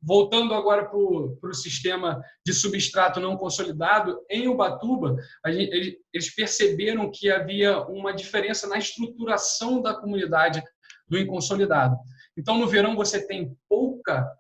Speaker 1: Voltando agora para o sistema de substrato não consolidado, em Ubatuba, eles perceberam que havia uma diferença na estruturação da comunidade do inconsolidado. Então, no verão, você tem pouca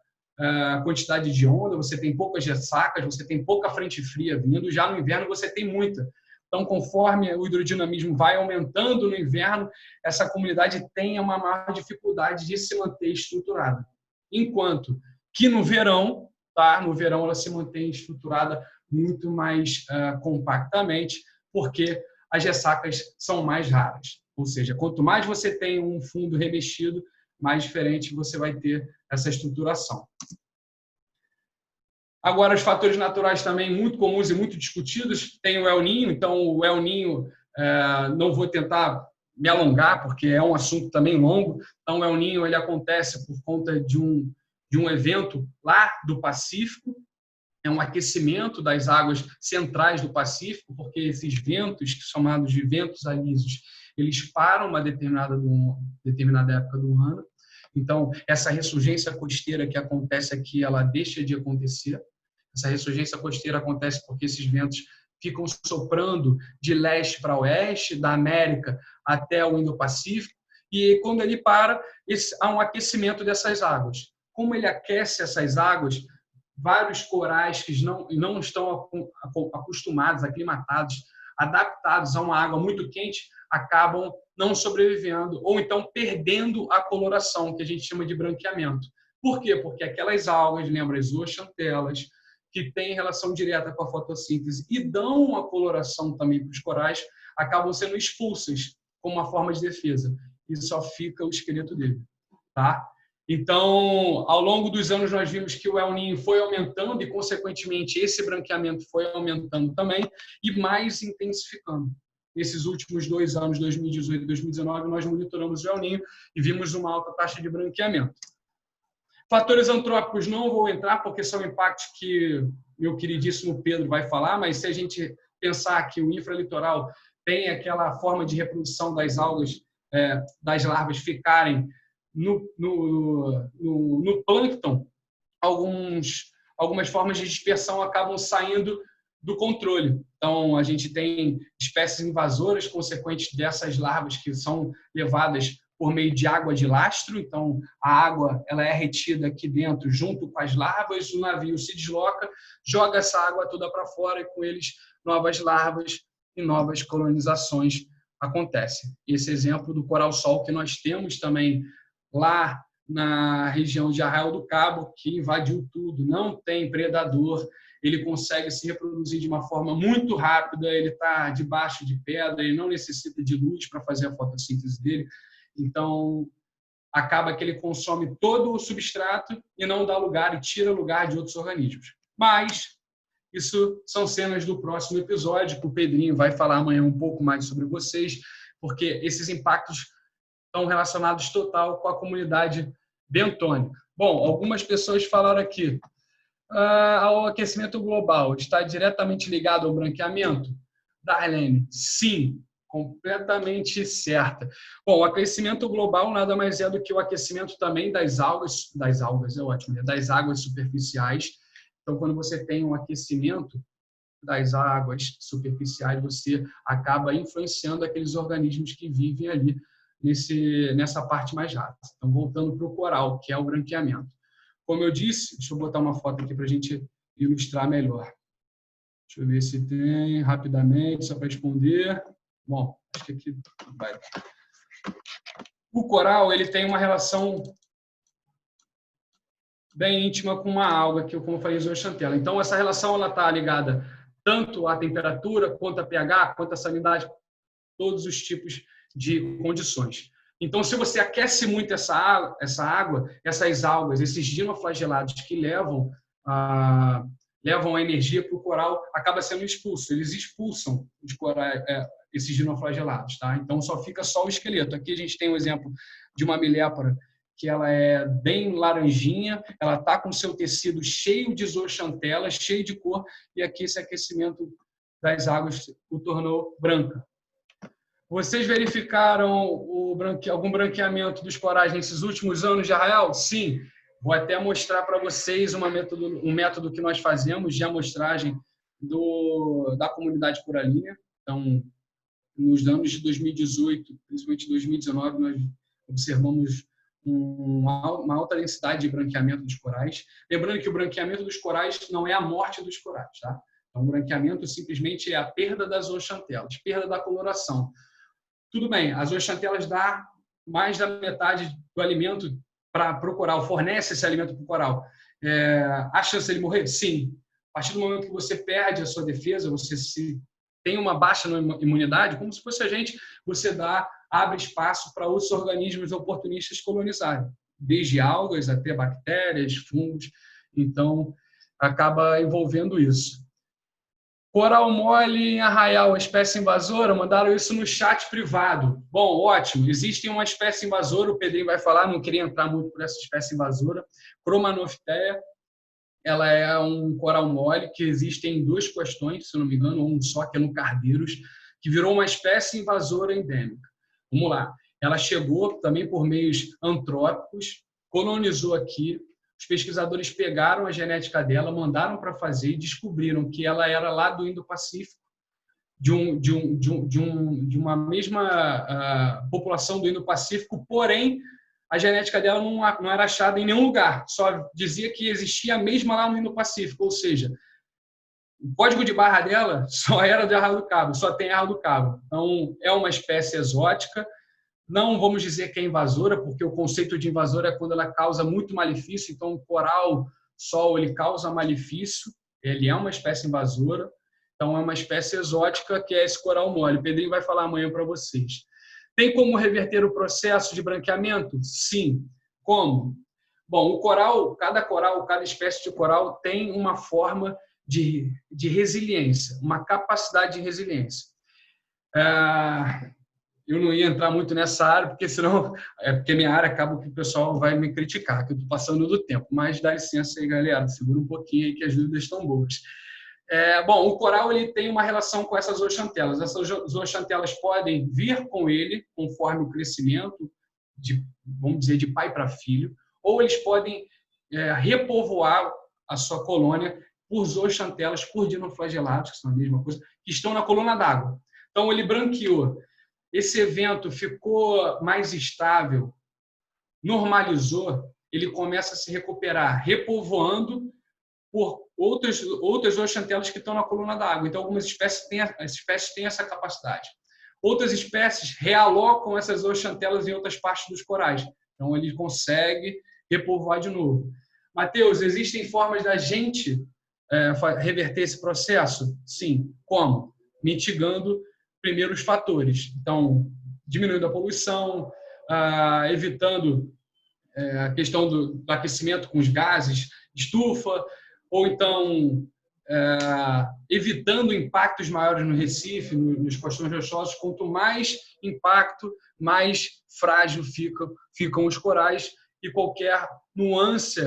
Speaker 1: quantidade de onda, você tem poucas ressacas, você tem pouca frente fria vindo, já no inverno você tem muita. Então, conforme o hidrodinamismo vai aumentando no inverno, essa comunidade tem uma maior dificuldade de se manter estruturada. Enquanto que no verão, ela se mantém estruturada muito mais compactamente, porque as ressacas são mais raras. Ou seja, quanto mais você tem um fundo remexido, mais diferente você vai ter essa estruturação. Agora, os fatores naturais também muito comuns e muito discutidos, tem o El Niño. Então, o El Niño, não vou tentar me alongar, porque é um assunto também longo. Então, o El Niño ele acontece por conta de um evento lá do Pacífico, é um aquecimento das águas centrais do Pacífico, porque esses ventos, chamados de ventos alísios, eles param uma determinada época do ano. Então, essa ressurgência costeira que acontece aqui, ela deixa de acontecer. Essa ressurgência costeira acontece porque esses ventos ficam soprando de leste para oeste, da América até o Indo-Pacífico, e quando ele para, há um aquecimento dessas águas. Como ele aquece essas águas, vários corais que não estão acostumados, aclimatados, adaptados a uma água muito quente, acabam não sobrevivendo ou então perdendo a coloração, que a gente chama de branqueamento. Por quê? Porque aquelas algas, lembra, as zooxantelas, que têm relação direta com a fotossíntese e dão uma coloração também para os corais, acabam sendo expulsas como uma forma de defesa. E só fica o esqueleto dele. Tá? Então, ao longo dos anos, nós vimos que o El Niño foi aumentando e, consequentemente, esse branqueamento foi aumentando também e mais intensificando. Nesses últimos 2 anos, 2018 e 2019, nós monitoramos o El Niño e vimos uma alta taxa de branqueamento. Fatores antrópicos não vou entrar, porque são impactos que meu queridíssimo Pedro vai falar, mas se a gente pensar que o infralitoral tem aquela forma de reprodução das algas, das larvas ficarem no plâncton, algumas formas de dispersão acabam saindo do controle. Então, a gente tem espécies invasoras consequentes dessas larvas que são levadas por meio de água de lastro. Então, a água ela é retida aqui dentro junto com as larvas, o navio se desloca, joga essa água toda para fora e com eles novas larvas e novas colonizações acontecem. Esse exemplo do coral-sol que nós temos também lá na região de Arraial do Cabo, que invadiu tudo, não tem predador, ele consegue se reproduzir de uma forma muito rápida, ele está debaixo de pedra, ele não necessita de luz para fazer a fotossíntese dele. Então, acaba que ele consome todo o substrato e não dá lugar e tira lugar de outros organismos. Mas isso são cenas do próximo episódio, que o Pedrinho vai falar amanhã um pouco mais sobre vocês, porque esses impactos estão relacionados total com a comunidade bentônica. Bom, algumas pessoas falaram aqui, ao aquecimento global está diretamente ligado ao branqueamento? Darlene, sim, completamente certa. Bom, o aquecimento global nada mais é do que o aquecimento também das algas é ótimo, né? Das águas superficiais. Então, quando você tem um aquecimento das águas superficiais, você acaba influenciando aqueles organismos que vivem ali nessa parte mais rasa. Então, voltando para o coral, que é o branqueamento. Como eu disse, deixa eu botar uma foto aqui para a gente ilustrar melhor. Deixa eu ver se tem rapidamente, só para responder. Bom, acho que aqui vai. O coral ele tem uma relação bem íntima com uma alga, que eu, como eu falei, zooxantela. Então, essa relação ela está ligada tanto à temperatura, quanto a pH, quanto à salinidade, todos os tipos de condições. Então, se você aquece muito essa água, essas algas, esses dinoflagelados que levam a energia para o coral, acaba sendo expulso. Eles expulsam de coral, esses dinoflagelados. Tá? Então, só fica só o esqueleto. Aqui a gente tem um exemplo de uma milépora que ela é bem laranjinha, ela está com seu tecido cheio de zooxantela, cheio de cor, e aqui esse aquecimento das águas o tornou branca. Vocês verificaram algum branqueamento dos corais nesses últimos anos de arraial? Sim. Vou até mostrar para vocês um método que nós fazemos de amostragem da comunidade coralina. Então, nos anos de 2018, principalmente 2019, nós observamos uma alta densidade de branqueamento dos corais. Lembrando que o branqueamento dos corais não é a morte dos corais. Tá? Então, o branqueamento simplesmente é a perda das zooxantelas, perda da coloração. Tudo bem, as zooxantelas dão mais da metade do alimento para o coral, fornece esse alimento para o coral. Há chance de ele morrer? Sim. A partir do momento que você perde a sua defesa, você tem uma baixa imunidade, como se fosse a gente, você abre espaço para outros organismos oportunistas colonizarem, desde algas até bactérias, fungos. Então, acaba envolvendo isso. Coral mole em arraial, espécie invasora, mandaram isso no chat privado. Bom, ótimo, existe uma espécie invasora, o Pedrinho vai falar, não queria entrar muito por essa espécie invasora. Cromanophyteia, ela é um coral mole que existe em 2 questões, se não me engano, um só, que é no Cardeiros, que virou uma espécie invasora endêmica. Vamos lá, ela chegou também por meios antrópicos, colonizou aqui. Os pesquisadores pegaram a genética dela, mandaram para fazer e descobriram que ela era lá do Indo-Pacífico, de uma mesma população do Indo-Pacífico, porém, a genética dela não era achada em nenhum lugar, só dizia que existia a mesma lá no Indo-Pacífico, ou seja, o código de barra dela só era de Arraial do Cabo, só tem Arraial do Cabo. Então, é uma espécie exótica. Não vamos dizer que é invasora, porque o conceito de invasora é quando ela causa muito malefício. Então, o coral sol ele causa malefício, ele é uma espécie invasora. Então, é uma espécie exótica que é esse coral mole. O Pedrinho vai falar amanhã para vocês. Tem como reverter o processo de branqueamento? Sim. Como? Bom, o coral, cada espécie de coral tem uma forma de resiliência, uma capacidade de resiliência. Eu não ia entrar muito nessa área, porque senão porque minha área acaba que o pessoal vai me criticar, que eu estou passando do tempo. Mas dá licença aí, galera, segura um pouquinho aí que as dúvidas estão boas. Bom, o coral ele tem uma relação com essas zooxantelas. Essas zooxantelas podem vir com ele conforme o crescimento, vamos dizer, de pai para filho, ou eles podem repovoar a sua colônia por zooxantelas, por dinoflagelados, que são a mesma coisa, que estão na coluna d'água. Então, ele branqueou. Esse evento ficou mais estável, normalizou, ele começa a se recuperar, repovoando por outras zooxantelas que estão na coluna d'água. Então, algumas espécies têm essa capacidade. Outras espécies realocam essas zooxantelas em outras partes dos corais. Então, ele consegue repovoar de novo. Matheus, existem formas da gente reverter esse processo? Sim. Como? Mitigando primeiro os fatores. Então, diminuindo a poluição, evitando a questão do aquecimento com os gases, estufa, ou então evitando impactos maiores no Recife, nos costões rochosos. Quanto mais impacto, mais frágil ficam os corais, e qualquer nuance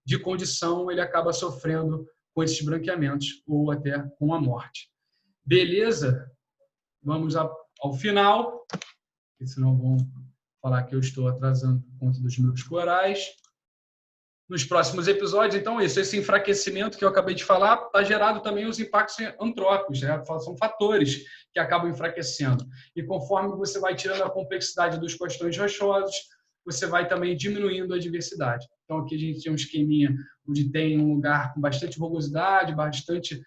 Speaker 1: de condição ele acaba sofrendo com esses branqueamentos ou até com a morte. Beleza? Vamos ao final, porque senão vão falar que eu estou atrasando por conta dos meus corais. Nos próximos episódios, então, esse enfraquecimento que eu acabei de falar está gerado também os impactos antrópicos, né? São fatores que acabam enfraquecendo. E conforme você vai tirando a complexidade dos costões rochosos, você vai também diminuindo a diversidade. Então, aqui a gente tem um esqueminha onde tem um lugar com bastante rugosidade, bastante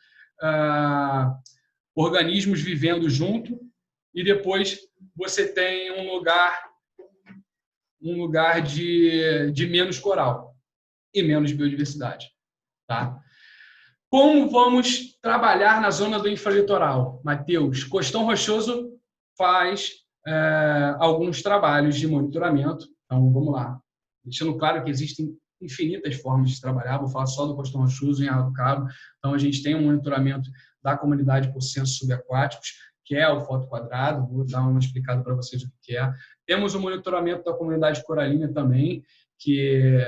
Speaker 1: organismos vivendo junto, e depois você tem um lugar de menos coral e menos biodiversidade. Tá? Como vamos trabalhar na zona do infralitoral? Matheus, Costão Rochoso faz alguns trabalhos de monitoramento. Então, vamos lá. Deixando claro que existem infinitas formas de trabalhar. Vou falar só do Costão Rochoso em Arraial do Cabo. Então, a gente tem um monitoramento da comunidade por censos subaquáticos, que é o foto quadrado. Vou dar uma explicada para vocês o que é. Temos o monitoramento da comunidade coralina também, que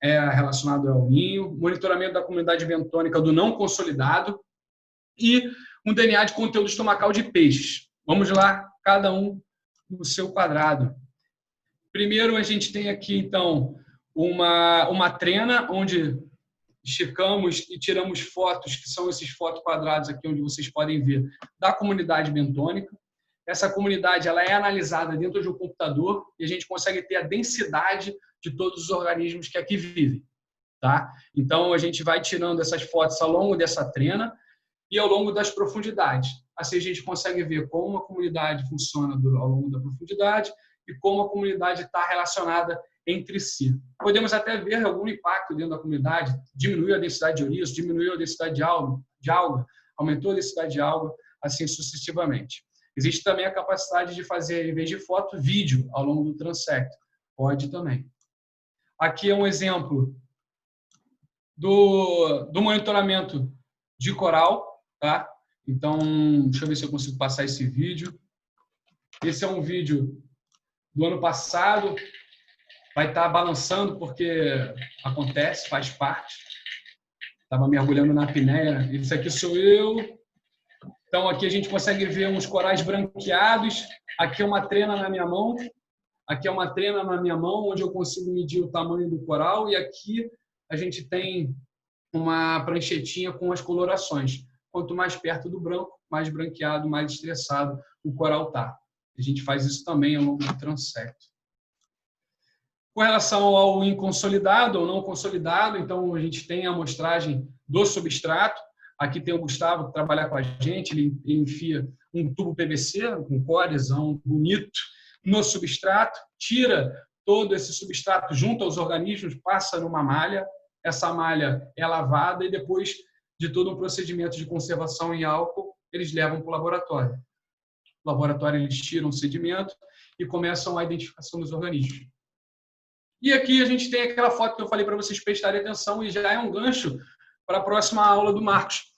Speaker 1: é relacionado ao ninho, monitoramento da comunidade bentônica do não consolidado e um DNA de conteúdo estomacal de peixes. Vamos lá, cada um no seu quadrado. Primeiro, a gente tem aqui, então, uma trena, onde esticamos e tiramos fotos, que são esses fotos quadrados aqui, onde vocês podem ver, da comunidade bentônica. Essa comunidade ela é analisada dentro de um computador e a gente consegue ter a densidade de todos os organismos que aqui vivem. Tá? Então, a gente vai tirando essas fotos ao longo dessa trena e ao longo das profundidades. Assim, a gente consegue ver como a comunidade funciona ao longo da profundidade e como a comunidade está relacionada entre si. Podemos até ver algum impacto dentro da comunidade, diminuiu a densidade de ouriço, diminuiu a densidade de alga, aumentou a densidade de alga, assim sucessivamente. Existe também a capacidade de fazer, em vez de foto, vídeo ao longo do transecto. Pode também. Aqui é um exemplo do monitoramento de coral. Tá? Então, deixa eu ver se eu consigo passar esse vídeo. Esse é um vídeo do ano passado. Vai estar balançando porque acontece, faz parte. Estava mergulhando na apneia. Esse aqui sou eu. Então, aqui a gente consegue ver uns corais branqueados. Aqui é uma trena na minha mão. Aqui é uma trena na minha mão, onde eu consigo medir o tamanho do coral. E aqui a gente tem uma pranchetinha com as colorações. Quanto mais perto do branco, mais branqueado, mais estressado o coral está. A gente faz isso também ao longo do transecto. Com relação ao inconsolidado ou não consolidado, então a gente tem a amostragem do substrato. Aqui tem o Gustavo que trabalha com a gente, ele enfia um tubo PVC, um corezão bonito, no substrato, tira todo esse substrato junto aos organismos, passa numa malha, essa malha é lavada e depois de todo um procedimento de conservação em álcool, eles levam para o laboratório. No laboratório eles tiram o sedimento e começam a identificação dos organismos. E aqui a gente tem aquela foto que eu falei para vocês prestarem atenção e já é um gancho para a próxima aula do Marcos.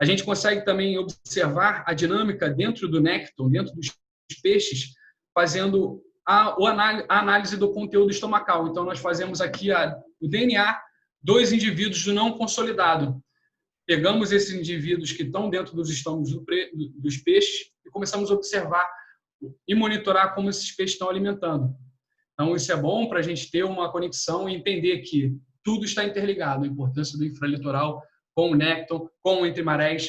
Speaker 1: A gente consegue também observar a dinâmica dentro do nécton, dentro dos peixes, fazendo a análise do conteúdo estomacal. Então, nós fazemos aqui o DNA dos indivíduos do não consolidado. Pegamos esses indivíduos que estão dentro dos estômagos dos peixes e começamos a observar e monitorar como esses peixes estão alimentando. Então, isso é bom para a gente ter uma conexão e entender que tudo está interligado. A importância do infralitoral com o nécton, com o entre marés,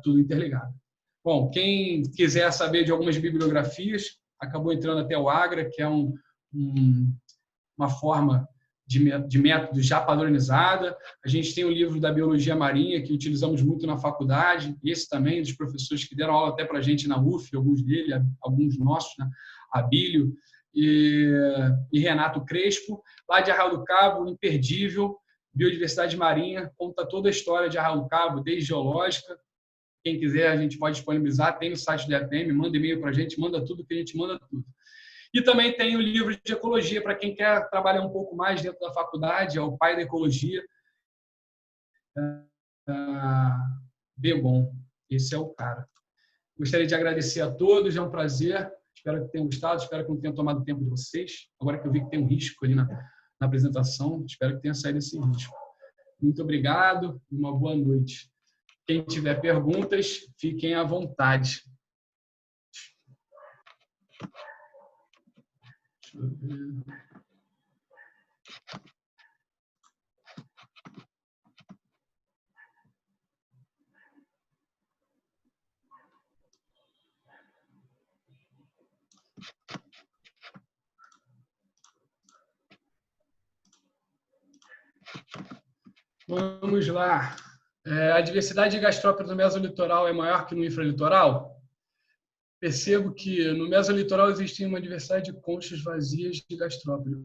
Speaker 1: tudo interligado. Bom, quem quiser saber de algumas bibliografias, acabou entrando até o AGRA, que é uma forma de método já padronizada. A gente tem o livro da Biologia Marinha, que utilizamos muito na faculdade, esse também, dos professores que deram aula até para a gente na UF, alguns nossos, né? Abílio e Renato Crespo, lá de Arraial do Cabo, imperdível, Biodiversidade Marinha, conta toda a história de Arraial do Cabo, desde geológica. Quem quiser, a gente pode disponibilizar, tem no site do IAPM, manda e-mail para a gente, manda tudo que a gente manda tudo. E também tem o livro de ecologia, para quem quer trabalhar um pouco mais dentro da faculdade, é o pai da ecologia, Begon. Esse é o cara. Gostaria de agradecer a todos, é um prazer. Espero que tenham gostado, espero que não tenha tomado tempo de vocês. Agora que eu vi que tem um risco ali na apresentação, espero que tenha saído esse risco. Muito obrigado e uma boa noite. Quem tiver perguntas, fiquem à vontade. Deixa eu ver. Vamos lá. A diversidade de gastrópodes no mesolitoral é maior que no infralitoral? Percebo que no mesolitoral existe uma diversidade de conchas vazias de gastrópodes,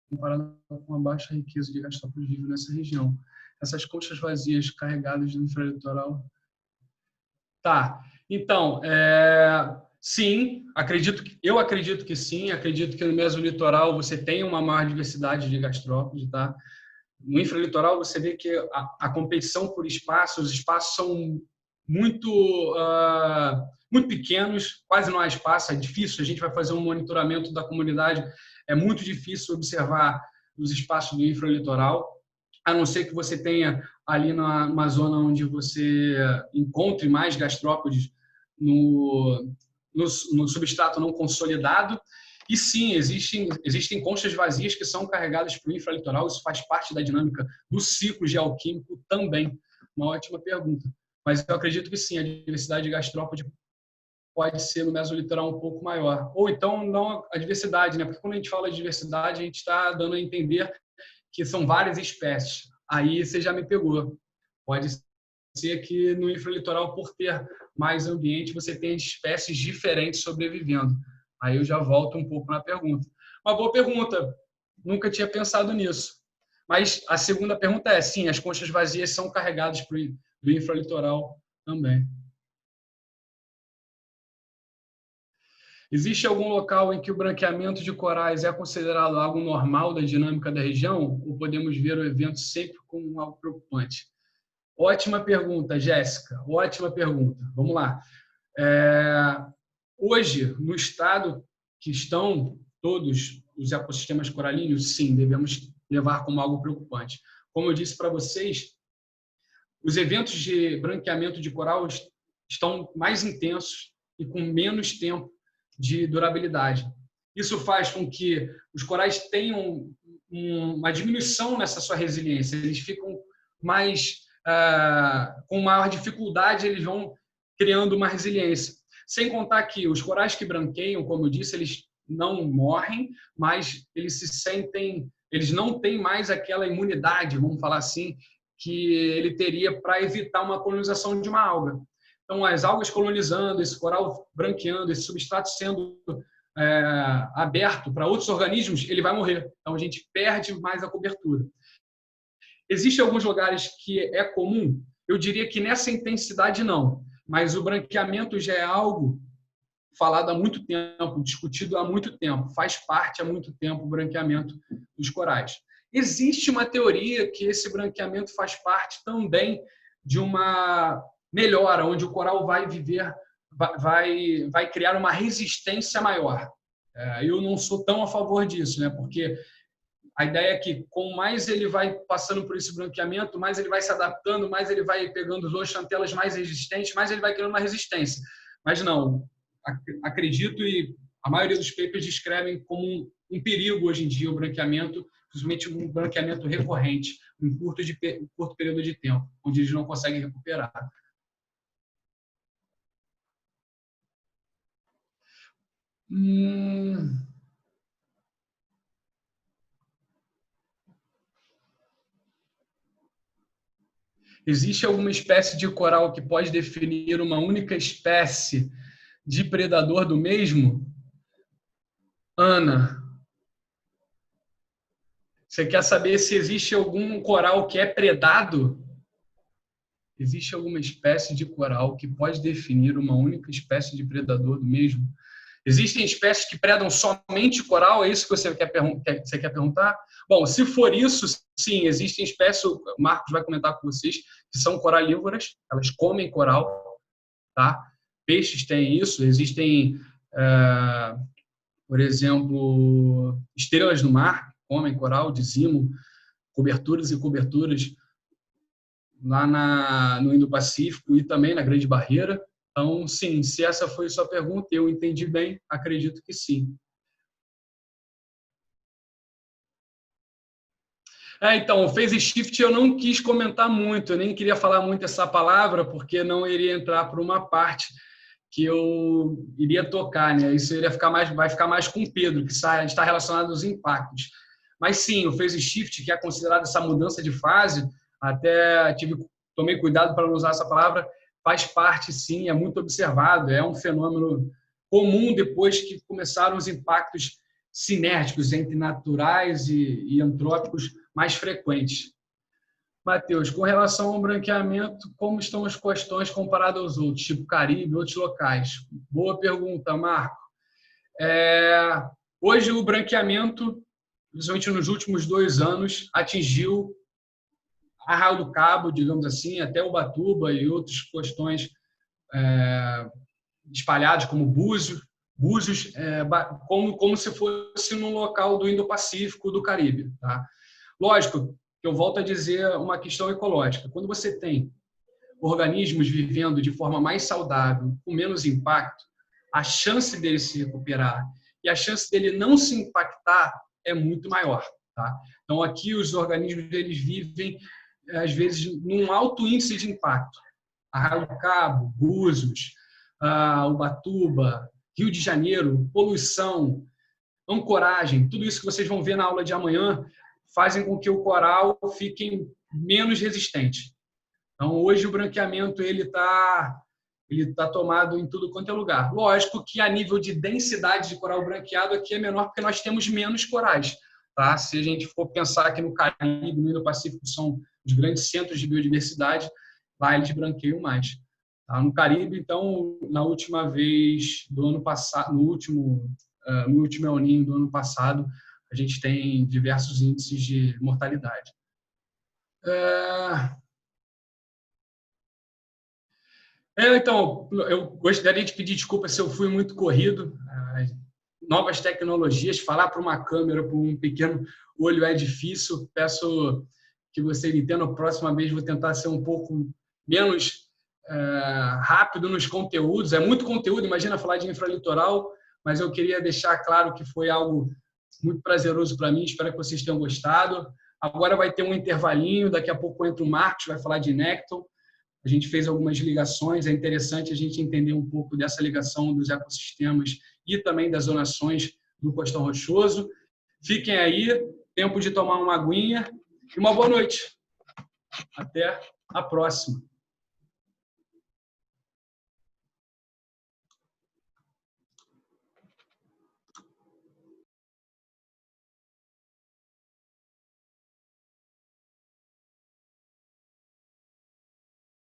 Speaker 1: comparado com a baixa riqueza de gastrópodes vivos nessa região. Essas conchas vazias carregadas no infralitoral. Tá. Então, sim, eu acredito que sim. Acredito que no mesolitoral você tem uma maior diversidade de gastrópodes, tá? No infralitoral, você vê que a competição por espaço, os espaços são muito, muito pequenos, quase não há espaço, é difícil. A gente vai fazer um monitoramento da comunidade, é muito difícil observar os espaços do infralitoral, a não ser que você tenha ali numa zona onde você encontre mais gastrópodes no substrato não consolidado. E sim, existem conchas vazias que são carregadas para o infralitoral, isso faz parte da dinâmica do ciclo geoquímico também. Uma ótima pergunta. Mas eu acredito que sim, a diversidade de gastrópode pode ser no mesolitoral um pouco maior. Ou então não a diversidade, né? Porque quando a gente fala de diversidade, a gente está dando a entender que são várias espécies. Aí você já me pegou. Pode ser que no infralitoral, por ter mais ambiente, você tenha espécies diferentes sobrevivendo. Aí eu já volto um pouco na pergunta. Uma boa pergunta. Nunca tinha pensado nisso. Mas a segunda pergunta é, sim, as conchas vazias são carregadas do infralitoral também. Existe algum local em que o branqueamento de corais é considerado algo normal da dinâmica da região? Ou podemos ver o evento sempre como algo preocupante? Ótima pergunta, Jéssica. Ótima pergunta. Vamos lá. Hoje, no estado que estão todos os ecossistemas coralinos, sim, devemos levar como algo preocupante. Como eu disse para vocês, os eventos de branqueamento de coral estão mais intensos e com menos tempo de durabilidade. Isso faz com que os corais tenham uma diminuição nessa sua resiliência. Eles ficam mais com maior dificuldade, eles vão criando uma resiliência. Sem contar que os corais que branqueiam, como eu disse, eles não morrem, mas eles não têm mais aquela imunidade, vamos falar assim, que ele teria para evitar uma colonização de uma alga. Então, as algas colonizando, esse coral branqueando, esse substrato sendo aberto para outros organismos, ele vai morrer. Então, a gente perde mais a cobertura. Existem alguns lugares que é comum? Eu diria que nessa intensidade não, mas o branqueamento já é algo falado há muito tempo, discutido há muito tempo, faz parte há muito tempo o branqueamento dos corais. Existe uma teoria que esse branqueamento faz parte também de uma melhora, onde o coral vai viver, vai criar uma resistência maior. Eu não sou tão a favor disso, né? Porque a ideia é que, com mais ele vai passando por esse branqueamento, mais ele vai se adaptando, mais ele vai pegando os chantelas mais resistentes, mais ele vai criando uma resistência. Mas não, acredito, e a maioria dos papers descrevem como um perigo hoje em dia o branqueamento, principalmente um branqueamento recorrente, em curto período de tempo, onde eles não conseguem recuperar. Existe alguma espécie de coral que pode definir uma única espécie de predador do mesmo? Ana, você quer saber se existe algum coral que é predado? Existe alguma espécie de coral que pode definir uma única espécie de predador do mesmo? Existem espécies que predam somente coral? É isso que você quer perguntar? Bom, se for isso, sim, existem espécies, o Marcos vai comentar com vocês, que são coralívoras, elas comem coral, tá? Peixes têm isso, existem, por exemplo, estrelas do mar, comem coral, dizimo, coberturas e coberturas lá no Indo-Pacífico e também na Grande Barreira. Então, sim, se essa foi a sua pergunta, eu entendi bem, acredito que sim. Então, o phase shift eu não quis comentar muito, eu nem queria falar muito essa palavra, porque não iria entrar por uma parte que eu iria tocar, né? Isso vai ficar mais com o Pedro, que está relacionado aos impactos. Mas sim, o phase shift, que é considerado essa mudança de fase, até tomei cuidado para não usar essa palavra, faz parte, sim, é muito observado, é um fenômeno comum depois que começaram os impactos sinérgicos entre naturais e antrópicos mais frequentes. Matheus, com relação ao branqueamento, como estão as questões comparadas aos outros, tipo Caribe e outros locais? Boa pergunta, Marco. Hoje, o branqueamento, principalmente nos últimos 2 anos, atingiu Arraial do Cabo, digamos assim, até Ubatuba e outras questões espalhadas, como Búzios, como se fosse num local do Indo-Pacífico, do Caribe. Tá? Lógico, eu volto a dizer uma questão ecológica. Quando você tem organismos vivendo de forma mais saudável, com menos impacto, a chance dele se recuperar e a chance dele não se impactar é muito maior. Tá? Então, aqui os organismos eles vivem, às vezes, num alto índice de impacto. Arraial do Cabo, Búzios, Ubatuba, Rio de Janeiro, poluição, ancoragem, tudo isso que vocês vão ver na aula de amanhã fazem com que o coral fique menos resistente. Então, hoje o branqueamento ele tá tomado em tudo quanto é lugar. Lógico que a nível de densidade de coral branqueado aqui é menor porque nós temos menos corais. Tá? Se a gente for pensar aqui no Caribe, no Indo-Pacífico, são os grandes centros de biodiversidade, lá eles branqueiam mais. Tá? No Caribe, então, na última vez do ano passado, no último El Niño do ano passado, a gente tem diversos índices de mortalidade. Então, eu gostaria de pedir desculpa se eu fui muito corrido. Novas tecnologias, falar para uma câmera, para um pequeno olho é difícil. Peço que você me entenda. A próxima vez vou tentar ser um pouco menos rápido nos conteúdos. É muito conteúdo, imagina falar de infralitoral, mas eu queria deixar claro que foi algo muito prazeroso para mim. Espero que vocês tenham gostado. Agora vai ter um intervalinho, daqui a pouco entra o Marcos, vai falar de nécton. A gente fez algumas ligações, é interessante a gente entender um pouco dessa ligação dos ecossistemas e também das zonações do Costão Rochoso. Fiquem aí, tempo de tomar uma aguinha e uma boa noite. Até a próxima.